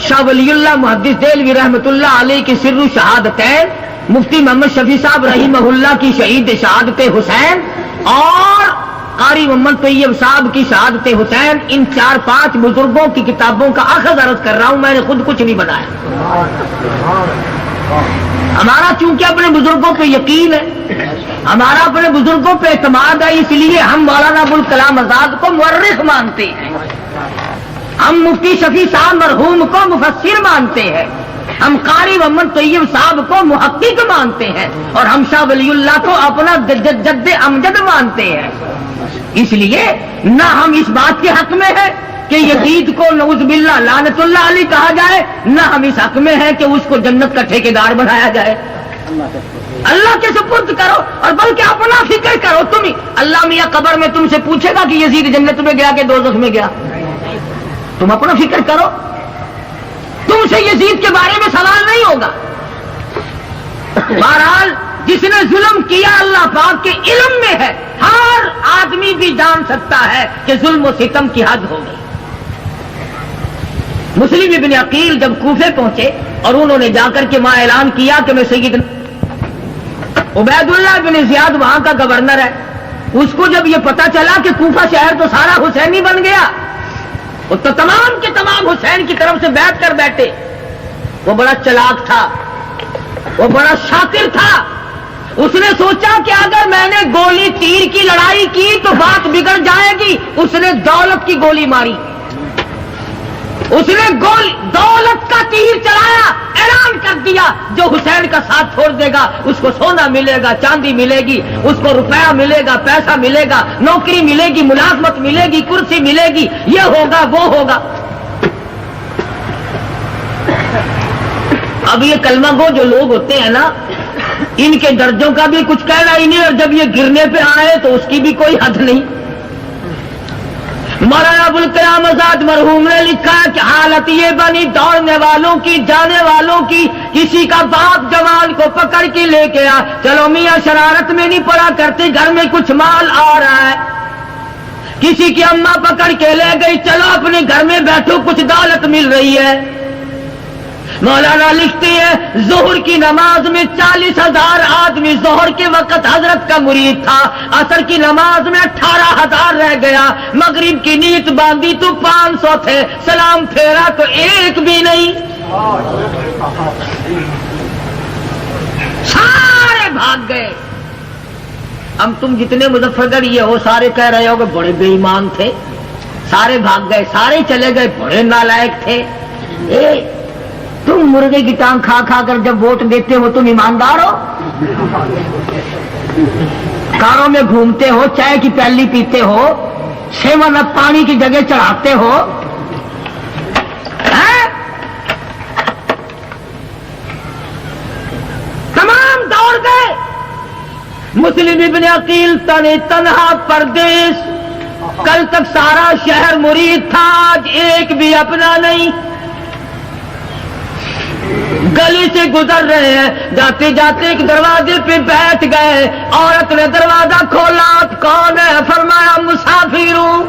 شاہ ولی اللہ محدث دہلوی رحمۃ اللہ علیہ کی سر شہادتین, مفتی محمد شفیع صاحب رحمہ اللہ کی شہید شہادت حسین اور قاری محمد طیب صاحب کی شہادت حسین, ان 4-5 بزرگوں کی کتابوں کا اخذ عرض کر رہا ہوں. میں نے خود کچھ نہیں بنایا. ہمارا چونکہ اپنے بزرگوں پہ یقین ہے, ہمارا اپنے بزرگوں پہ اعتماد ہے, اس لیے ہم مولانا ابوالکلام آزاد کو مورخ مانتے ہیں, ہم مفتی شفیع صاحب مرحوم کو مفسر مانتے ہیں, ہم قاری محمد طیب صاحب کو محقق مانتے ہیں, اور ہم شاہ ولی اللہ کو اپنا جد امجد مانتے ہیں. اس لیے نہ ہم اس بات کے حق میں ہیں کہ یزید کو نعوذ باللہ لعنت اللہ علیہ کہا جائے, نہ ہم اس حق میں ہیں کہ اس کو جنت کا ٹھیکیدار بنایا جائے. اللہ کے سپرد کرو, اور بلکہ اپنا فکر کرو. تم اللہ میاں قبر میں تم سے پوچھے گا کہ یزید جنت میں گیا کہ دوزخ میں گیا, تم اپنا فکر کرو. تم سے یزید کے بارے میں سوال نہیں ہوگا. بہرحال جس نے ظلم کیا اللہ پاک کے علم میں ہے, ہر آدمی بھی جان سکتا ہے کہ ظلم و ستم کی حد ہوگی. مسلم ابن عقیل جب کوفے پہنچے اور انہوں نے جا کر کے وہاں اعلان کیا کہ میں سید عبید اللہ بن زیاد وہاں کا گورنر ہے, اس کو جب یہ پتا چلا کہ کوفہ شہر تو سارا حسینی بن گیا, وہ تو تمام کے تمام حسین کی طرف سے بیٹھ کر بیٹھے. وہ بڑا چلاک تھا, وہ بڑا شاطر تھا. اس نے سوچا کہ اگر میں نے گولی تیر کی لڑائی کی تو بات بگڑ جائے گی. اس نے دولت کی گولی ماری, اس نے دولت کا تیر چلایا, اعلان کر دیا جو حسین کا ساتھ چھوڑ دے گا اس کو سونا ملے گا, چاندی ملے گی, اس کو روپیہ ملے گا, پیسہ ملے گا, نوکری ملے گی, ملازمت ملے گی, کرسی ملے گی, یہ ہوگا وہ ہوگا. اب یہ کلمہ گو جو لوگ ہوتے ہیں نا, ان کے درجوں کا بھی کچھ کہنا ہی نہیں, اور جب یہ گرنے پہ آئے تو اس کی بھی کوئی حد نہیں. مولانا ابوالکلام آزاد مرحوم نے لکھا ہے کہ حالت یہ بنی دوڑنے والوں کی, جانے والوں کی, کسی کا باپ جوان کو پکڑ کے لے کے آ, چلو میاں شرارت میں نہیں پڑا کرتے, گھر میں کچھ مال آ رہا ہے. کسی کی اماں پکڑ کے لے گئی, چلو اپنے گھر میں بیٹھو کچھ دولت مل رہی ہے. مولانا لکھتے ہیں ظہر کی نماز میں 40,000 آدمی ظہر کے وقت حضرت کا مرید تھا, عصر کی نماز میں 18,000 رہ گیا, مغرب کی نیت باندھی تو 500 تھے, سلام پھیرا تو ایک بھی نہیں, سارے بھاگ گئے. اب تم جتنے مظفر گڑھ یہ ہو سارے کہہ رہے ہو کہ بڑے بے ایمان تھے, سارے بھاگ گئے, سارے چلے گئے, بڑے نالائق تھے. تم مرغے کی ٹانگ کھا کھا کر جب ووٹ دیتے ہو تم ایماندار ہو؟ کاروں میں گھومتے ہو, چائے کی پیالی پیتے ہو, 7 اپ پانی کی جگہ چڑھاتے ہو, تمام دوڑ گئے. مسلم ابن عقیل تنہا پردیس, کل تک سارا شہر مرید تھا, آج ایک بھی اپنا نہیں. گلی سے گزر رہے ہیں, جاتے جاتے ایک دروازے پہ بیٹھ گئے. عورت نے دروازہ کھولا, کون ہے؟ فرمایا مسافر ہوں,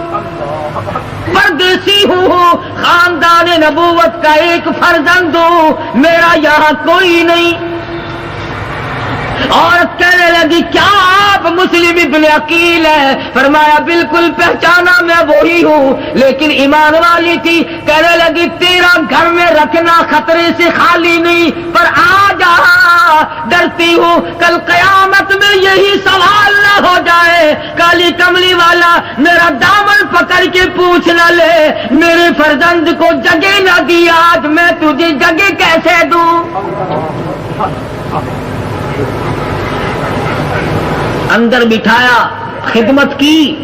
پردیسی ہوں, خاندان نبوت کا ایک فرزند ہوں, میرا یہاں کوئی نہیں. عورت کہنے لگی کیا آپ مسلم ابن عقیل ہیں؟ فرمایا بالکل پہچانا میں وہی ہوں, لیکن ایمان والی تھی. کہنے لگی تیرا گھر میں رکھنا خطرے سے خالی نہیں, پر آج ڈرتی ہوں کل قیامت میں یہی سوال نہ ہو جائے, کالی کملی والا میرا دامن پکڑ کے پوچھ نہ لے, میرے فرزند کو جگہ نہ دی, آج میں تجھے جگہ کیسے دوں؟ اندر بٹھایا, خدمت کی,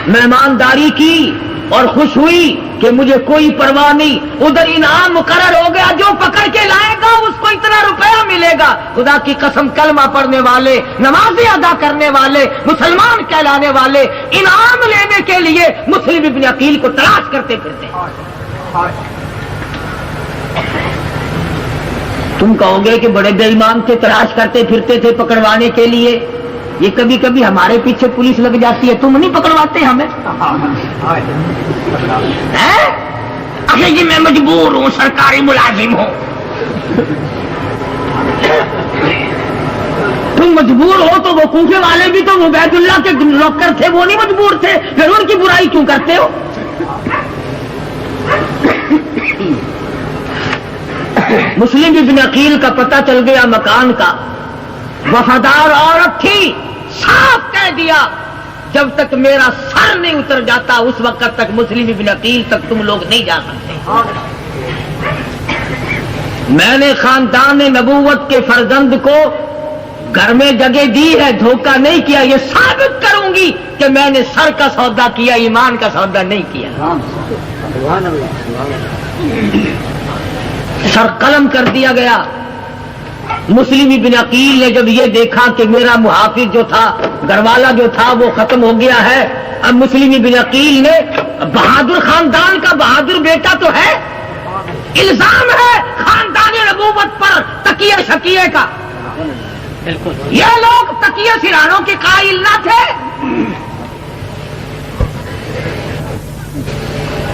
مہمانداری کی, اور خوش ہوئی کہ مجھے کوئی پرواہ نہیں، ادھر انعام مقرر ہو گیا، جو پکڑ کے لائے گا اس کو اتنا روپیہ ملے گا۔ خدا کی قسم کلمہ پڑھنے والے، نمازیں ادا کرنے والے، مسلمان کہلانے والے انعام لینے کے لیے مسلم ابن عقیل کو تلاش کرتے پھرتے۔ تم کہو گے کہ بڑے بے ایمان تھے، تلاش کرتے پھرتے تھے پکڑوانے کے لیے۔ یہ کبھی کبھی ہمارے پیچھے پولیس لگ جاتی ہے، تم نہیں پکڑواتے ہمیں؟ اچھا جی میں مجبور ہوں، سرکاری ملازم ہوں۔ تم مجبور ہو تو وہ کوفے والے بھی تو عبید اللہ کے نوکر تھے، وہ نہیں مجبور تھے، پھر ان کی برائی کیوں کرتے ہو؟ مسلم ابن عقیل کا پتہ چل گیا مکان کا، وفادار عورت تھی، صاف کہہ دیا جب تک میرا سر نہیں اتر جاتا اس وقت تک مسلم ابن عقیل تک تم لوگ نہیں جا سکتے۔ میں نے خاندان نبوت کے فرزند کو گھر میں جگہ دی ہے، دھوکہ نہیں کیا، یہ ثابت کروں گی کہ میں نے سر کا سودا کیا، ایمان کا سودا نہیں کیا۔ سر قلم کر دیا گیا۔ مسلم ابن عقیل نے جب یہ دیکھا کہ میرا محافظ جو تھا، گھر والا جو تھا، وہ ختم ہو گیا ہے، اب مسلم ابن عقیل نے، بہادر خاندان کا بہادر بیٹا تو ہے، الزام ہے خاندان نبوت پر تکیہ شکیے کا۔ یہ لوگ تکیہ سرانوں کے قائل نہ تھے۔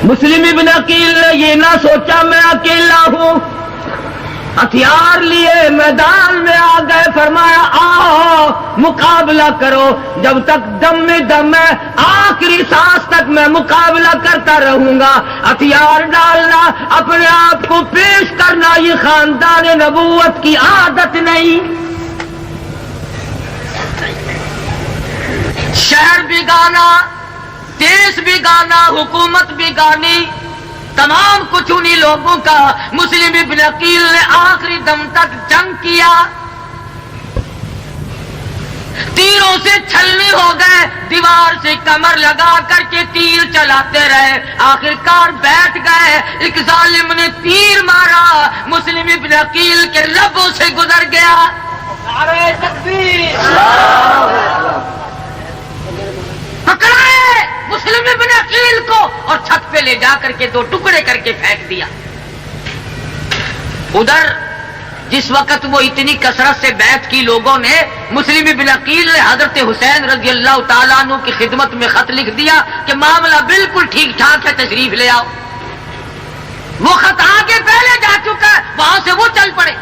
مسلم ابن عقیل نے یہ نہ سوچا میں اکیلا ہوں، ہتھیار لیے میدان میں آ گئے، فرمایا آؤ مقابلہ کرو، جب تک دم میں دم ہے، آخری سانس تک میں مقابلہ کرتا رہوں گا۔ ہتھیار ڈالنا، اپنے آپ کو پیش کرنا، یہ خاندان نبوت کی عادت نہیں۔ شہر بھی گانا، دیش بھی گانا، حکومت بھی گانی، تمام کچھ انہی لوگوں کا۔ مسلم ابن عقیل نے آخری دم تک جنگ کیا، تیروں سے چھلنی ہو گئے، دیوار سے کمر لگا کر کے تیر چلاتے رہے، آخرکار بیٹھ گئے۔ ایک ظالم نے تیر مارا، مسلم ابن عقیل کے لبوں سے گزر گیا۔ نعرہ تکبیر! پکڑائے مسلم ابن عقیل کو اور چھت پہ لے جا کر کے دو ٹکڑے کر کے پھینک دیا۔ ادھر جس وقت وہ اتنی کثرت سے بیعت کی لوگوں نے، مسلم ابن عقیل نے حضرت حسین رضی اللہ تعالیٰ عنہ کی خدمت میں خط لکھ دیا کہ معاملہ بالکل ٹھیک ٹھاک ہے، تشریف لے آؤ۔ وہ خط آگے پہلے جا چکا ہے، وہاں سے وہ چل پڑے۔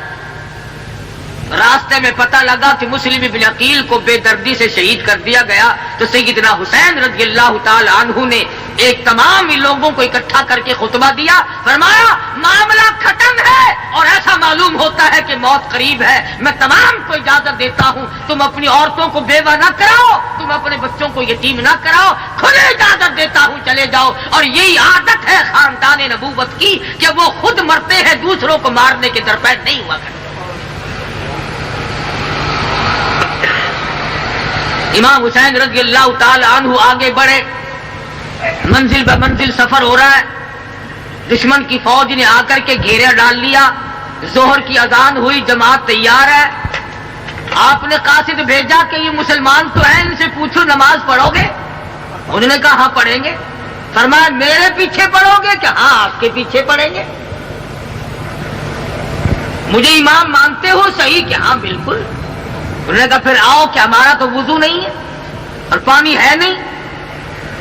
راستے میں پتہ لگا کہ مسلم ابن عقیل کو بے دردی سے شہید کر دیا گیا، تو سیدنا حسین رضی اللہ تعالی عنہ نے ایک تمام لوگوں کو اکٹھا کر کے خطبہ دیا، فرمایا معاملہ ختم ہے اور ایسا معلوم ہوتا ہے کہ موت قریب ہے، میں تمام کو اجازت دیتا ہوں، تم اپنی عورتوں کو بیوہ نہ کراؤ، تم اپنے بچوں کو یتیم نہ کراؤ، خود اجازت دیتا ہوں چلے جاؤ۔ اور یہی عادت ہے خاندان نبوت کی کہ وہ خود مرتے ہیں، دوسروں کو مارنے کے درپیش نہیں ہوا کرتے۔ امام حسین رضی اللہ تعالی عنہ آگے بڑھے، منزل بہ منزل سفر ہو رہا ہے، دشمن کی فوج نے آ کر کے گھیرا ڈال لیا، ظہر کی اذان ہوئی، جماعت تیار ہے۔ آپ نے قاصد بھیجا کہ یہ مسلمان تو ہیں، ان سے پوچھو نماز پڑھو گے؟ انہوں نے کہا ہاں پڑھیں گے۔ فرمایا میرے پیچھے پڑھو گے کہ ہاں آپ کے پیچھے پڑھیں گے؟ مجھے امام مانتے ہو؟ صحیح کہ ہاں بالکل۔ انہوں نے کہا پھر آؤ کہ ہمارا تو وضو نہیں ہے اور پانی ہے نہیں۔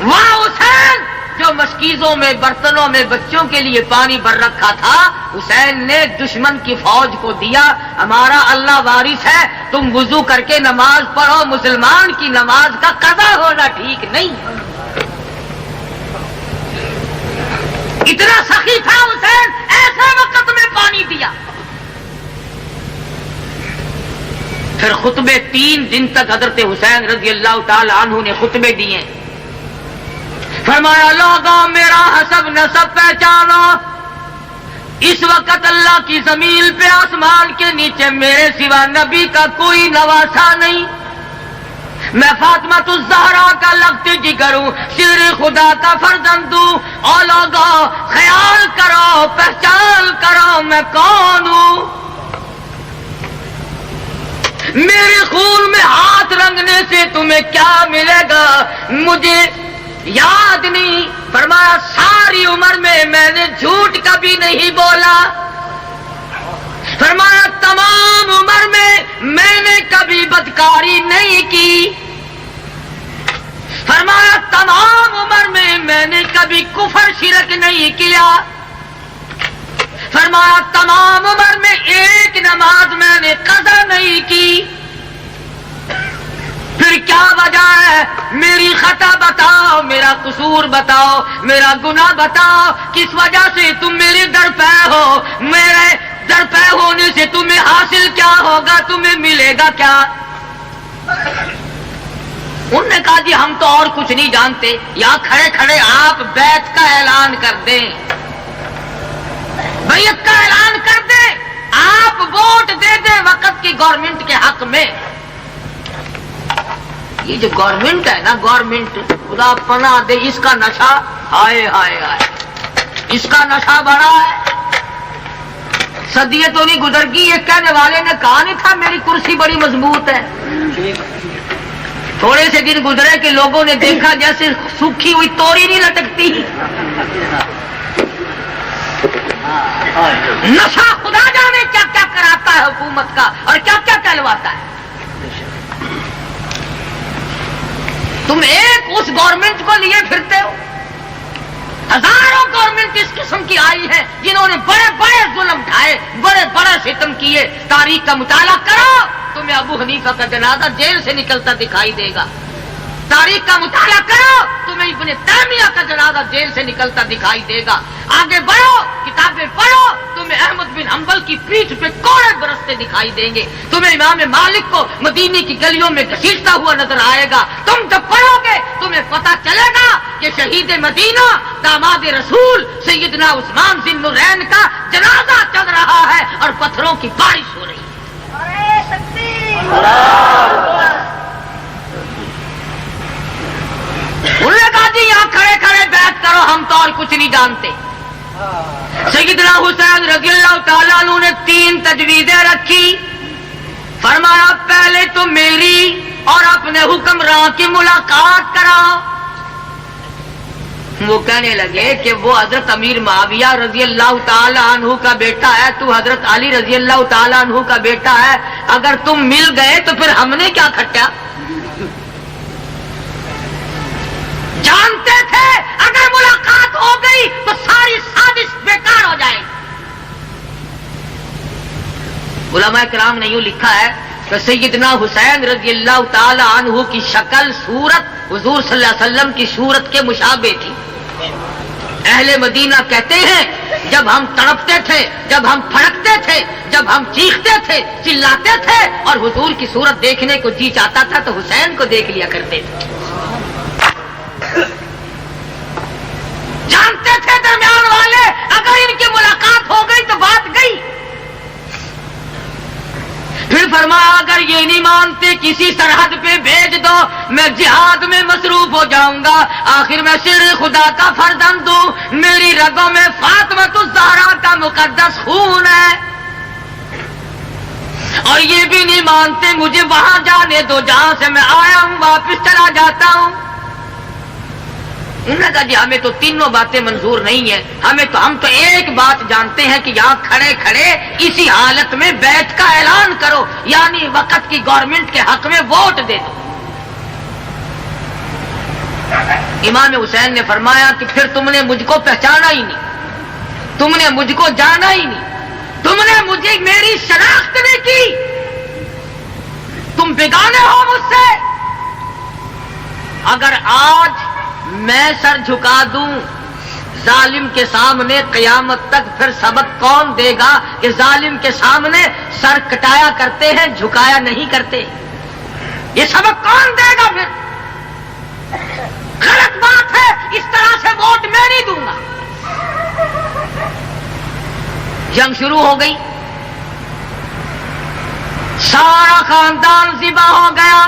وہاں حسین جو مشکیزوں میں، برتنوں میں بچوں کے لیے پانی بھر رکھا تھا، حسین نے دشمن کی فوج کو دیا، ہمارا اللہ وارث ہے، تم وضو کر کے نماز پڑھو، مسلمان کی نماز کا قضا ہونا ٹھیک نہیں۔ اتنا سخی تھا حسین، ایسے وقت میں پانی دیا۔ پھر خطبے 3 دن تک حضرت حسین رضی اللہ تعالی عنہ نے خطبے دیے، فرمایا لوگوں میرا حسب نسب پہچانو، اس وقت اللہ کی زمین پہ آسمان کے نیچے میرے سوا نبی کا کوئی نواسا نہیں، میں فاطمہ الزہرا کا لگتی کی کروں، شیر خدا کا فرزند ہوں، اور لوگوں خیال کرو، پہچان کرو میں کون ہوں۔ میرے خون میں ہاتھ رنگنے سے تمہیں کیا ملے گا مجھے یاد نہیں۔ فرمایا ساری عمر میں نے جھوٹ کبھی نہیں بولا، فرمایا تمام عمر میں نے کبھی بدکاری نہیں کی، فرمایا تمام عمر میں نے کبھی کفر شرک نہیں کیا، فرمایا تمام عمر میں ایک نماز میں نے قضا نہیں کی۔ پھر کیا وجہ ہے؟ میری خطا بتاؤ، میرا قصور بتاؤ، میرا گناہ بتاؤ، کس وجہ سے تم میرے در پہ ہو؟ میرے در پہ ہونے سے تمہیں حاصل کیا ہوگا، تمہیں ملے گا کیا؟ انہوں نے کہا جی ہم تو اور کچھ نہیں جانتے، یہاں کھڑے کھڑے آپ بیعت کا اعلان کر دیں، بیعت کا اعلان کر دیں، آپ ووٹ دے دیں وقت کی گورنمنٹ کے حق میں۔ یہ جو گورنمنٹ ہے نا، گورنمنٹ خدا پناہ دے، اس کا نشہ ہائے ہائے ہائے، اس کا نشہ بڑا ہے۔ صدیے تو نہیں گزر گئی، ایک کہنے والے نے کہا نہیں تھا میری کرسی بڑی مضبوط ہے، تھوڑے سے دن گزرے کہ لوگوں نے دیکھا جیسے سوکھی ہوئی توری نہیں لٹکتی۔ نشہ خدا جانے کیا کیا کراتا ہے حکومت کا اور کیا کیا کہلواتا ہے۔ تم ایک اس گورنمنٹ کو لیے پھرتے ہو، ہزاروں گورنمنٹ اس قسم کی آئی ہے جنہوں نے بڑے بڑے ظلم ڈھائے، بڑے بڑے ستم کیے۔ تاریخ کا مطالعہ کرو، تمہیں ابو حنیفہ کا جنازہ جیل سے نکلتا دکھائی دے گا۔ تاریخ کا مطالعہ کرو، تمہیں ابن تیمیہ کا جنازہ جیل سے نکلتا دکھائی دے گا۔ آگے بڑھو، کتابیں پڑھو، تمہیں احمد بن حنبل کی پیٹھ پہ کوڑے برستے دکھائی دیں گے، تمہیں امام مالک کو مدینے کی گلیوں میں گھسیٹتا ہوا نظر آئے گا۔ تم جب پڑھو گے تمہیں پتہ چلے گا کہ شہید مدینہ داماد رسول سیدنا عثمان ذی النورین کا جنازہ چل رہا ہے اور پتھروں کی بارش ہو رہی ہے۔ انہوں نے کہا جی یہاں کھڑے کھڑے بیعت کرو، ہم تو اور کچھ نہیں جانتے۔ سیدنا حسین رضی اللہ تعالیٰ عنہ نے 3 تجویزیں رکھی، فرمایا پہلے تو میری اور اپنے حکمراں کی ملاقات کراؤ۔ وہ کہنے لگے کہ وہ حضرت امیر معاویہ رضی اللہ تعالیٰ عنہ کا بیٹا ہے، تو حضرت علی رضی اللہ تعالیٰ عنہ کا بیٹا ہے، اگر تم مل گئے تو پھر ہم نے کیا کھٹیا؟ جانتے تھے اگر ملاقات ہو گئی تو ساری سازش بیکار ہو جائے گی۔ علماء کرام نے یوں لکھا ہے کہ سیدنا حسین رضی اللہ تعالی عنہ کی شکل صورت حضور صلی اللہ علیہ وسلم کی صورت کے مشابہ تھی۔ اہل مدینہ کہتے ہیں جب ہم تڑپتے تھے، جب ہم پھڑکتے تھے، جب ہم چیختے تھے، چلاتے تھے اور حضور کی صورت دیکھنے کو جی چاہتا تھا تو حسین کو دیکھ لیا کرتے تھے۔ جانتے تھے درمیان والے اگر ان کی ملاقات ہو گئی تو بات گئی۔ پھر فرمایا اگر یہ نہیں مانتے کسی سرحد پہ بھیج دو، میں جہاد میں مصروف ہو جاؤں گا، آخر میں شیر خدا کا فرزند ہوں، میری رگوں میں فاطمہ الزہرا کا مقدس خون ہے۔ اور یہ بھی نہیں مانتے مجھے وہاں جانے دو جہاں سے میں آیا ہوں، واپس چلا جاتا ہوں۔ انہوں نے کہا جی ہمیں تو تینوں باتیں منظور نہیں ہیں، ہم تو ایک بات جانتے ہیں کہ یہاں کھڑے کھڑے اسی حالت میں بیعت کا اعلان کرو، یعنی وقت کی گورنمنٹ کے حق میں ووٹ دے دو۔ امام حسین نے فرمایا کہ پھر تم نے مجھ کو پہچانا ہی نہیں، تم نے مجھ کو جانا ہی نہیں، تم نے مجھے میری شناخت نہیں کی، تم بیگانے ہو مجھ سے۔ اگر آج میں سر جھکا دوں ظالم کے سامنے قیامت تک، پھر سبق کون دے گا کہ ظالم کے سامنے سر کٹایا کرتے ہیں، جھکایا نہیں کرتے؟ یہ سبق کون دے گا؟ پھر غلط بات ہے، اس طرح سے ووٹ میں نہیں دوں گا۔ جنگ شروع ہو گئی، سارا خاندان ذبح ہو گیا،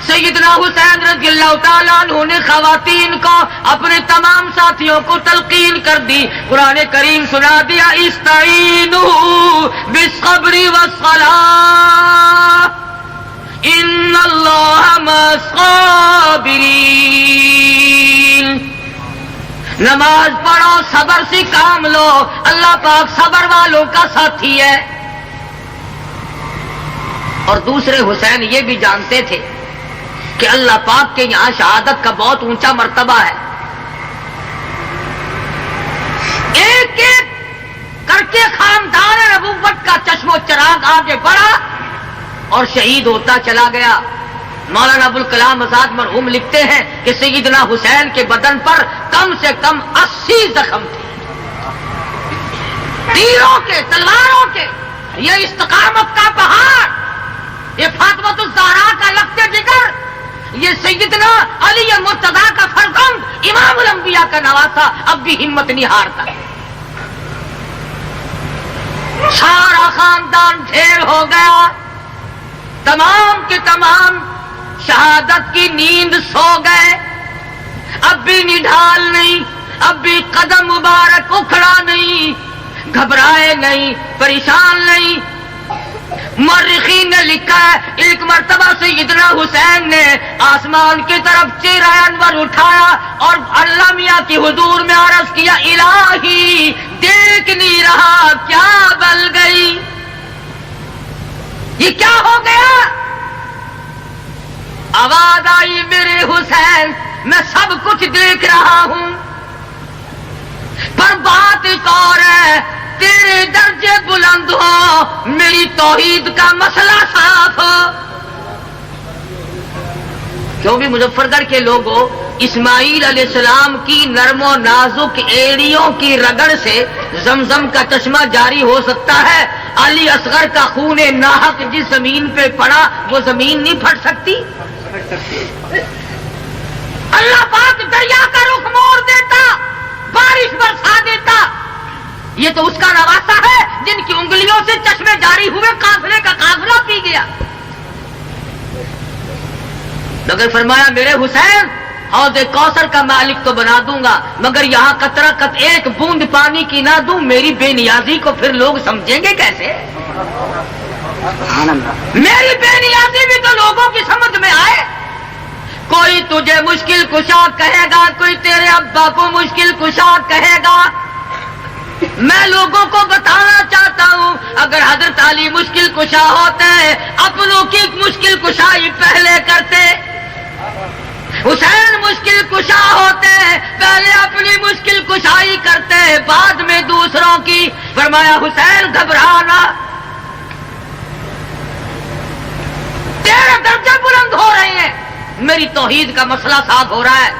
سیدنا حسین رضی اللہ تعالیٰ عنہ نے خواتین کو اپنے تمام ساتھیوں کو تلقین کر دی. قرآن کریم سنا دیا استعینوا بالصبر والصلاۃ ان اللہ مع الصابرین. نماز پڑھو، صبر سے کام لو، اللہ پاک صبر والوں کا ساتھی ہے. اور دوسرے حسین یہ بھی جانتے تھے کہ اللہ پاک کے یہاں شہادت کا بہت اونچا مرتبہ ہے. ایک ایک کر کے خاندان نبوت کا چشم و چراغ آگے بڑھا اور شہید ہوتا چلا گیا. مولانا ابوالکلام آزاد مرحوم لکھتے ہیں کہ سیدنا حسین کے بدن پر کم سے کم 80 زخم تھے، تیروں کے، تلواروں کے. یہ استقامت کا پہاڑ، یہ فاطمۃ الزہرا کا لخت جگر، یہ سیدنا علی مرتضیٰ کا فرزند، امام الانبیاء کا نواسا اب بھی ہمت نہیں ہارتا. سارا خاندان ڈھیر ہو گیا، تمام کے تمام شہادت کی نیند سو گئے. اب بھی نڈھال نہیں، اب بھی قدم مبارک اکھڑا نہیں، گھبرائے نہیں، پریشان نہیں. مورخین نے لکھا ہے ایک مرتبہ سیدنا حسین نے آسمان کی طرف چہرہ انور اٹھایا اور اللہ میاں کی حضور میں عرض کیا الہی دیکھ نہیں رہا کیا بل گئی، یہ کیا ہو گیا؟ آواز آئی میرے حسین میں سب کچھ دیکھ رہا ہوں، پر بات ایک اور ہے، تیرے درجے بلند ہو، میری توحید کا مسئلہ صاف ہو. کیوں بھی مظفر گڑھ کے لوگوں اسماعیل علیہ السلام کی نرم و نازک ایڑیوں کی رگڑ سے زمزم کا چشمہ جاری ہو سکتا ہے، علی اصغر کا خون ناحق جس زمین پہ پڑا وہ زمین نہیں پھٹ سکتی. اللہ پاک دریا کا رخ موڑ دیتا، بارش برسا دیتا. یہ تو اس کا نواسا ہے جن کی انگلیوں سے چشمے جاری ہوئے، قافلے کا قافلہ پی گیا. مگر فرمایا میرے حسین حوض کوثر کا مالک تو بنا دوں گا، مگر یہاں قطرہ قط ایک بوند پانی کی نہ دوں، میری بے نیازی کو پھر لوگ سمجھیں گے کیسے؟ میری بے نیازی بھی تو لوگوں کی سمجھ میں آئے. کوئی تجھے مشکل کشا کہے گا، کوئی تیرے ابا کو مشکل کشا کہے گا. میں لوگوں کو بتانا چاہتا ہوں اگر حضرت علی مشکل کشا ہوتے اپنوں کی مشکل کشائی پہلے کرتے، حسین مشکل کشا ہوتے پہلے اپنی مشکل کشائی کرتے، بعد میں دوسروں کی. فرمایا حسین گھبرانا، تیرے درجے بلند ہو رہے ہیں، میری توحید کا مسئلہ صاف ہو رہا ہے.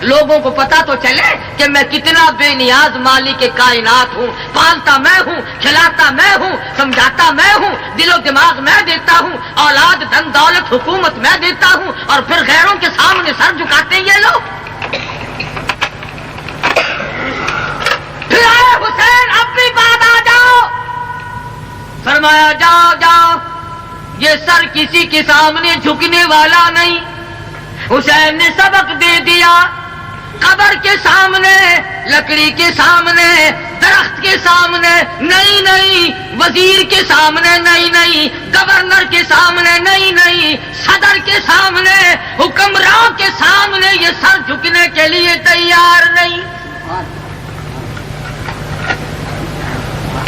لوگوں کو پتا تو چلے کہ میں کتنا بے نیاز مالک کائنات ہوں، پالتا میں ہوں، کھلاتا میں ہوں، سمجھاتا میں ہوں، دل و دماغ میں دیتا ہوں، اولاد دھن دولت حکومت میں دیتا ہوں، اور پھر غیروں کے سامنے سر جھکاتے ہیں یہ لوگ. پھر آئے حسین اب بھی بعد آ جاؤ. فرمایا جاؤ جاؤ، یہ سر کسی کے سامنے جھکنے والا نہیں. حسین نے سبق دے دیا، قبر کے سامنے، لکڑی کے سامنے، درخت کے سامنے نہیں نہیں، وزیر کے سامنے نہیں نہیں، گورنر کے سامنے نہیں نہیں، صدر کے سامنے، حکمراں کے سامنے یہ سر جھکنے کے لیے تیار نہیں.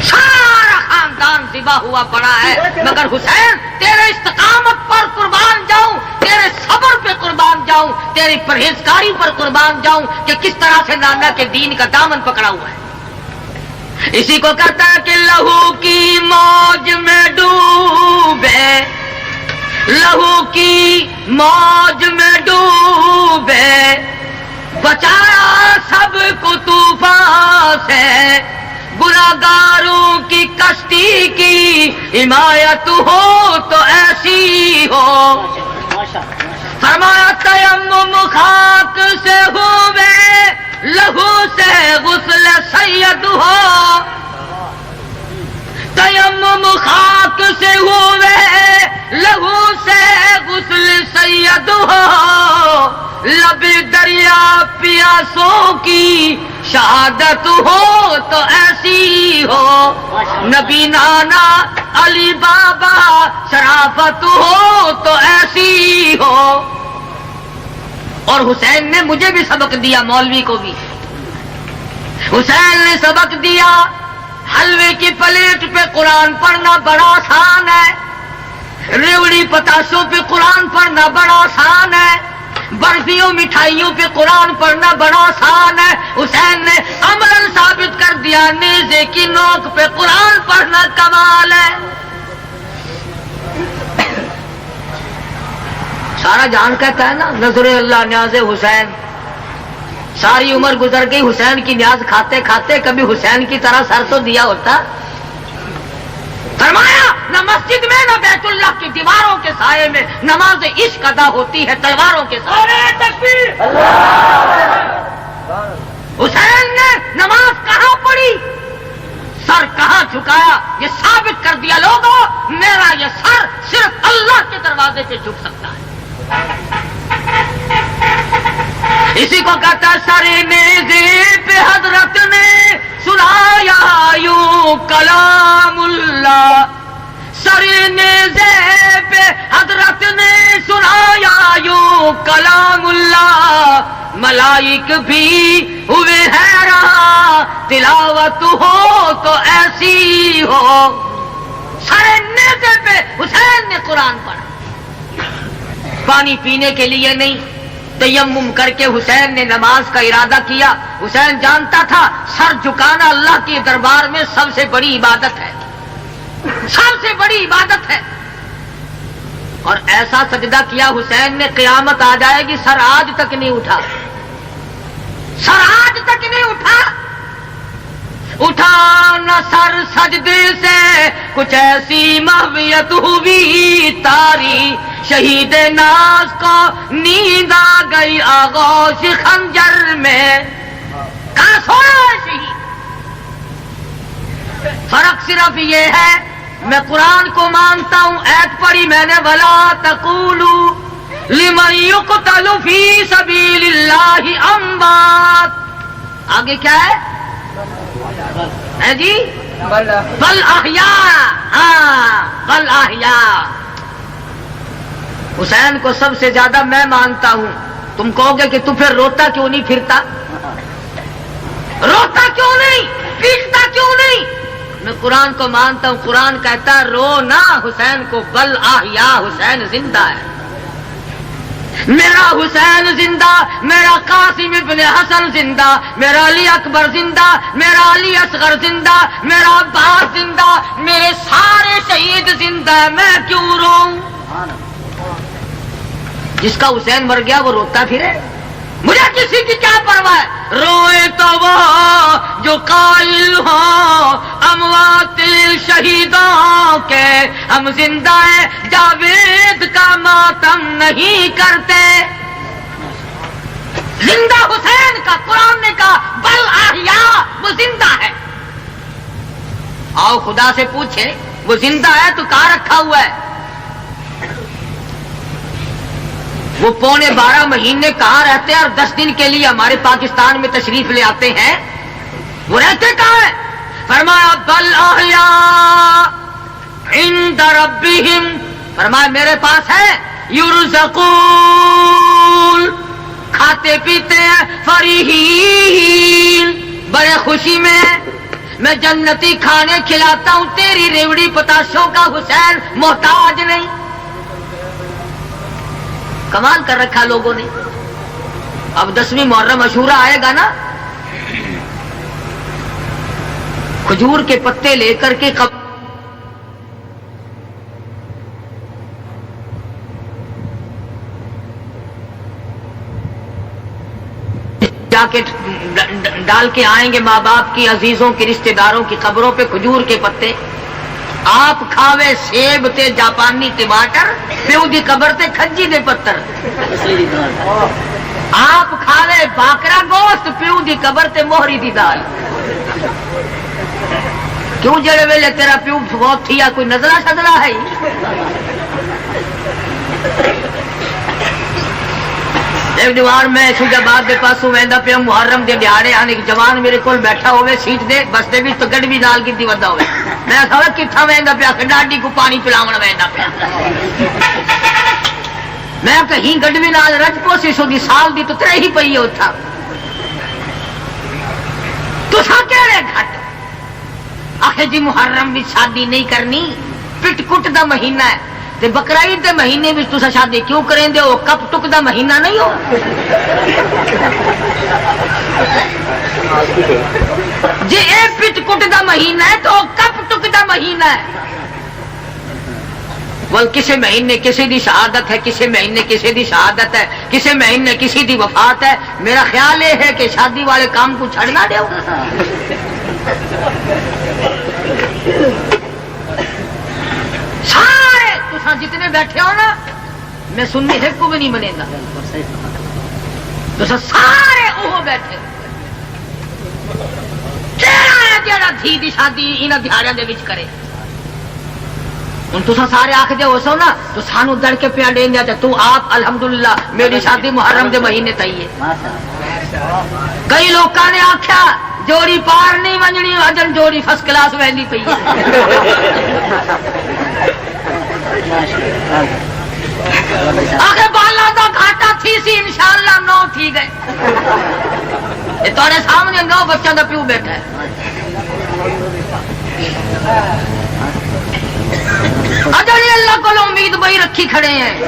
سارا خاندان ذبح ہوا پڑا ہے، مگر حسین تیرے استقامت پر قربان جاؤں، تیرے صبر پہ قربان جاؤں، تیری پرہیزگاری پر قربان جاؤں کہ کس طرح سے نانا کے دین کا دامن پکڑا ہوا ہے. اسی کو کہتا ہے کہ لہو کی موج میں ڈوبے، لہو کی موج میں ڈوبے، بچایا سب کو طوفان سے، گناہگاروں کی کشتی کی حمایت ہو تو ایسی ہو. فرمایا تیمم خاک سے ہوئے، لہو سے غسل سید ہو، تیمم خاک سے ہوئے، لہو سے غسل سید سید ہو لب دریا پیاسوں کی شہادت ہو تو ایسی ہو نبی نانا علی بابا شرافت ہو تو ایسی ہو اور حسین نے مجھے بھی سبق دیا مولوی کو بھی حسین نے سبق دیا حلوے کی پلیٹ پہ قرآن پڑھنا بڑا آسان ہے ریوڑی پتاسوں پہ قرآن پڑھنا بڑا آسان ہے برفیوں مٹھائیوں پہ قرآن پڑھنا بڑا آسان ہے حسین نے عملاً ثابت کر دیا نیزے کی نوک پہ قرآن پڑھنا کمال ہے سارا جان کہتا ہے نا نظر اللہ نیاز حسین ساری عمر گزر گئی حسین کی نیاز کھاتے کھاتے کبھی حسین کی طرح سر تو دیا ہوتا فرمایا نہ مسجد میں نہ بیت اللہ کی دیواروں کے سائے میں نماز عشق ادا ہوتی ہے تلواروں کے سائے تکبیر حسین نے نماز کہاں پڑھی سر کہاں جھکایا یہ ثابت کر دیا لوگوں میرا یہ سر صرف اللہ کے دروازے پہ جھک سکتا ہے اسی کو کہتا سر نیزے پہ حضرت نے سنایا یوں کلام اللہ سر نیزے پہ حضرت نے سنایا یوں کلام اللہ ملائک بھی ہوئے حیران تلاوت ہو تو ایسی ہو سر نیزے پہ حسین نے قرآن پڑھا پانی پینے کے لیے نہیں تیمم کر کے حسین نے نماز کا ارادہ کیا حسین جانتا تھا سر جھکانا اللہ کے دربار میں سب سے بڑی عبادت ہے سب سے بڑی عبادت ہے اور ایسا سجدہ کیا حسین نے قیامت آ جائے گی سر آج تک نہیں اٹھا سر آج تک نہیں اٹھا اٹھا نہ سر سجدے سے کچھ ایسی محویت ہوئی تاری شہید ناز کو نیند آ گئی آغوش خنجر میں کہاں سویا شہید فرق صرف یہ ہے میں قرآن کو مانتا ہوں ایت پڑھی میں نے ولا تقولوا لمن يقتل في سبيل الله اموات آگے کیا ہے جی بل احیاء ہاں بل احیاء حسین کو سب سے زیادہ میں مانتا ہوں تم کہو گے کہ تو پھر روتا کیوں نہیں پھرتا روتا کیوں نہیں پیٹتا کیوں نہیں میں قرآن کو مانتا ہوں قرآن کہتا ہے رو نہ حسین کو بل احیاء حسین زندہ ہے میرا حسین زندہ میرا قاسم ابن حسن زندہ میرا علی اکبر زندہ میرا علی اصغر زندہ میرا عباس زندہ میرے سارے شہید زندہ میں کیوں روؤں جس کا حسین مر گیا وہ روتا پھرے مجھے کسی کی کیا پرواہ ہے روئے تو وہ جو قائل ہوں اموات شہیدوں کے ہم زندہ ہیں جاوید کا ماتم نہیں کرتے زندہ حسین کا قرآن نے کہا بل احیاء وہ زندہ ہے آؤ خدا سے پوچھے وہ زندہ ہے تو کہاں رکھا ہوا ہے وہ 12.5 مہینے کہاں رہتے ہیں اور 10 دن کے لیے ہمارے پاکستان میں تشریف لے آتے ہیں وہ رہتے کہاں ہیں فرمایا بل احیاء عند ربہم فرمایا میرے پاس ہے یرزقون کھاتے پیتے ہیں فریحین بڑے خوشی میں میں جنتی کھانے کھلاتا ہوں تیری ریوڑی پتاشوں کا حسین محتاج نہیں کمال کر رکھا لوگوں نے اب 10ویں محرم عاشورہ آئے گا نا کھجور کے پتے لے کر کے جا کے ڈال کے آئیں گے ماں باپ کی عزیزوں کی رشتہ داروں کی قبروں پہ کھجور کے پتے آپ کھاوے سیب تے جاپانی ٹماٹر پیو دی قبر تے کھجی دے پتر آپ کھاوے باکرا گوشت پیو دی قبر تے موہری دی دال کیوں جڑے ویلے تیرا پیو بہت تھیا کوئی نظرہ شدرہ ہے ایک دیوار میں شجاباد کے پاس ویندا پیا محرم دے دیہاڑے آنے ایک جوان میرے کول بیٹھا ہوئے سیٹ دے بس دے وچ تو گڈ بھی نال کیتی ودا ہوئے میں سوچا کتھا ویندا پیا ڈاڈی کو پانی پلاون ویندا پیا میں کہیں گڈ بھی نال رج پوسی سو دی سال دی تو ترے ہی پئی اوتھا تساں کہڑے گھٹ آخر جی محرم بھی شادی نہیں کرنی پٹ کٹ دا مہینہ ہے تے بقرعید دے مہینے وچ تساں شادی کیوں کریں دے ہو کپ ٹک دا مہینہ نہیں ہو جی اے پٹ کٹ دا مہینہ ہے تو کپ ٹک دا مہینہ ہے بول کسی مہینے کسی دی شہادت ہے کسی مہینے کسی دی شہادت ہے کسی مہینے کسی دی وفات ہے میرا خیال یہ ہے کہ شادی والے کام کو چھڑنا دے سارے تساں جتنے بیٹھے ہو نا میں سننی ایک کو بھی نہیں بنے گا تساں سارے وہ بیٹھے کیڑا دھی دی شادی انہاں دیہاڑیاں دے وچ کرے ہوں تصا سارے آخر ہو سو نا تو سانو دڑ کے پیا دیں دیا تو آپ الحمدللہ میری شادی محرم دے مہینے تھی ہے کئی لوگوں نے آخیا جوڑی پار نہیں ونجنی اجن جوڑی فرسٹ کلاس وہدی پی آخر بالا کا گھاٹا تھی سی انشاءاللہ 9 تھی گئے یہ تھوڑے سامنے 9 بچوں کا پیو بیٹھا ہے اجڑی اللہ کو امید بھائی رکھی کھڑے ہیں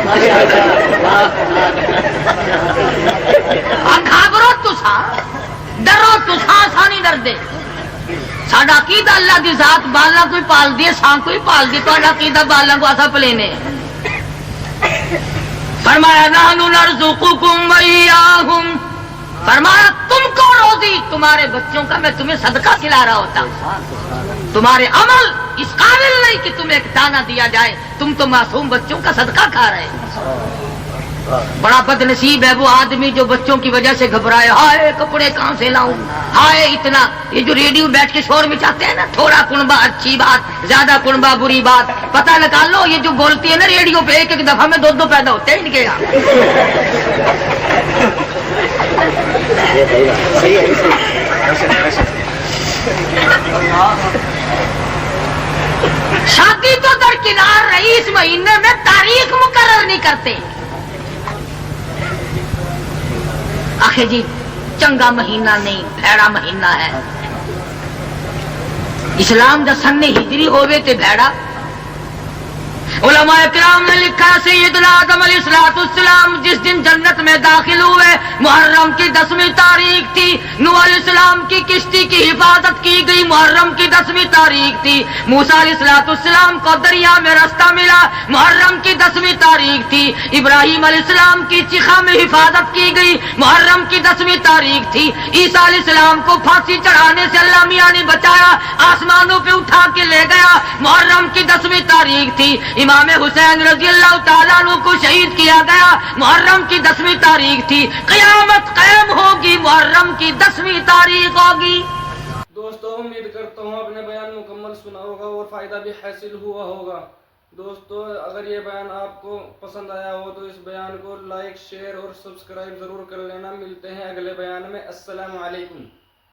گھابرو تسا ڈرو تسا نہیں ڈردے ساڈا عقیدہ اللہ دی ذات بالا کوئی پال دی سان کوئی پال دی تہاڈا عقیدہ بالا کو اسا پلینے فرمایا نحن نرزقکم وإياہم فرمایا تم کو روزی تمہارے بچوں کا میں تمہیں صدقہ کھلا رہا ہوتا تمہارے عمل اس قابل نہیں کہ تمہیں ایک دانہ دیا جائے تم تو معصوم بچوں کا صدقہ کھا رہے بڑا بد نصیب ہے وہ آدمی جو بچوں کی وجہ سے گھبرائے ہائے کپڑے کہاں سے لاؤں ہائے اتنا یہ جو ریڈیو بیٹھ کے شور مچاتے ہیں نا تھوڑا کنبا اچھی بات زیادہ کنبا بری بات پتہ نکال لو یہ جو بولتی ہے نا ریڈیو پہ ایک دفعہ میں 2 پیدا ہوتے ہیں ان کے یہاں شادی تو درکنار رہی اس مہینے میں تاریخ مقرر نہیں کرتے آخر جی چنگا مہینہ نہیں بھیڑا مہینہ ہے اسلام دا سن ہجری ہوئے تے بھیڑا علماء کرام نے لکھا سیدنا آدم علیہ السلام جس دن جنت میں داخل ہوئے محرم کی 10ویں تاریخ تھی نوح علیہ السلام کی کشتی کی حفاظت کی گئی محرم کی 10ویں تاریخ تھی موسیٰ علیہ السلام کو دریا میں رستہ ملا محرم کی 10ویں تاریخ تھی ابراہیم علیہ السلام کی چیخا میں حفاظت کی گئی محرم کی 10ویں تاریخ تھی عیسیٰ علیہ السلام کو پھانسی چڑھانے سے اللہ میاں نے بچایا آسمانوں پہ اٹھا کے لے گیا محرم کی 10ویں تاریخ تھی امام حسین رضی اللہ تعالیٰ عنہ کو شہید کیا گیا محرم کی 10ویں تاریخ تھی قیامت قائم ہوگی محرم کی 10ویں تاریخ ہوگی دوستو امید کرتا ہوں آپ نے بیان مکمل سنا ہوگا اور فائدہ بھی حاصل ہوا ہوگا دوستو اگر یہ بیان آپ کو پسند آیا ہو تو اس بیان کو لائک شیئر اور سبسکرائب ضرور کر لینا ملتے ہیں اگلے بیان میں السلام علیکم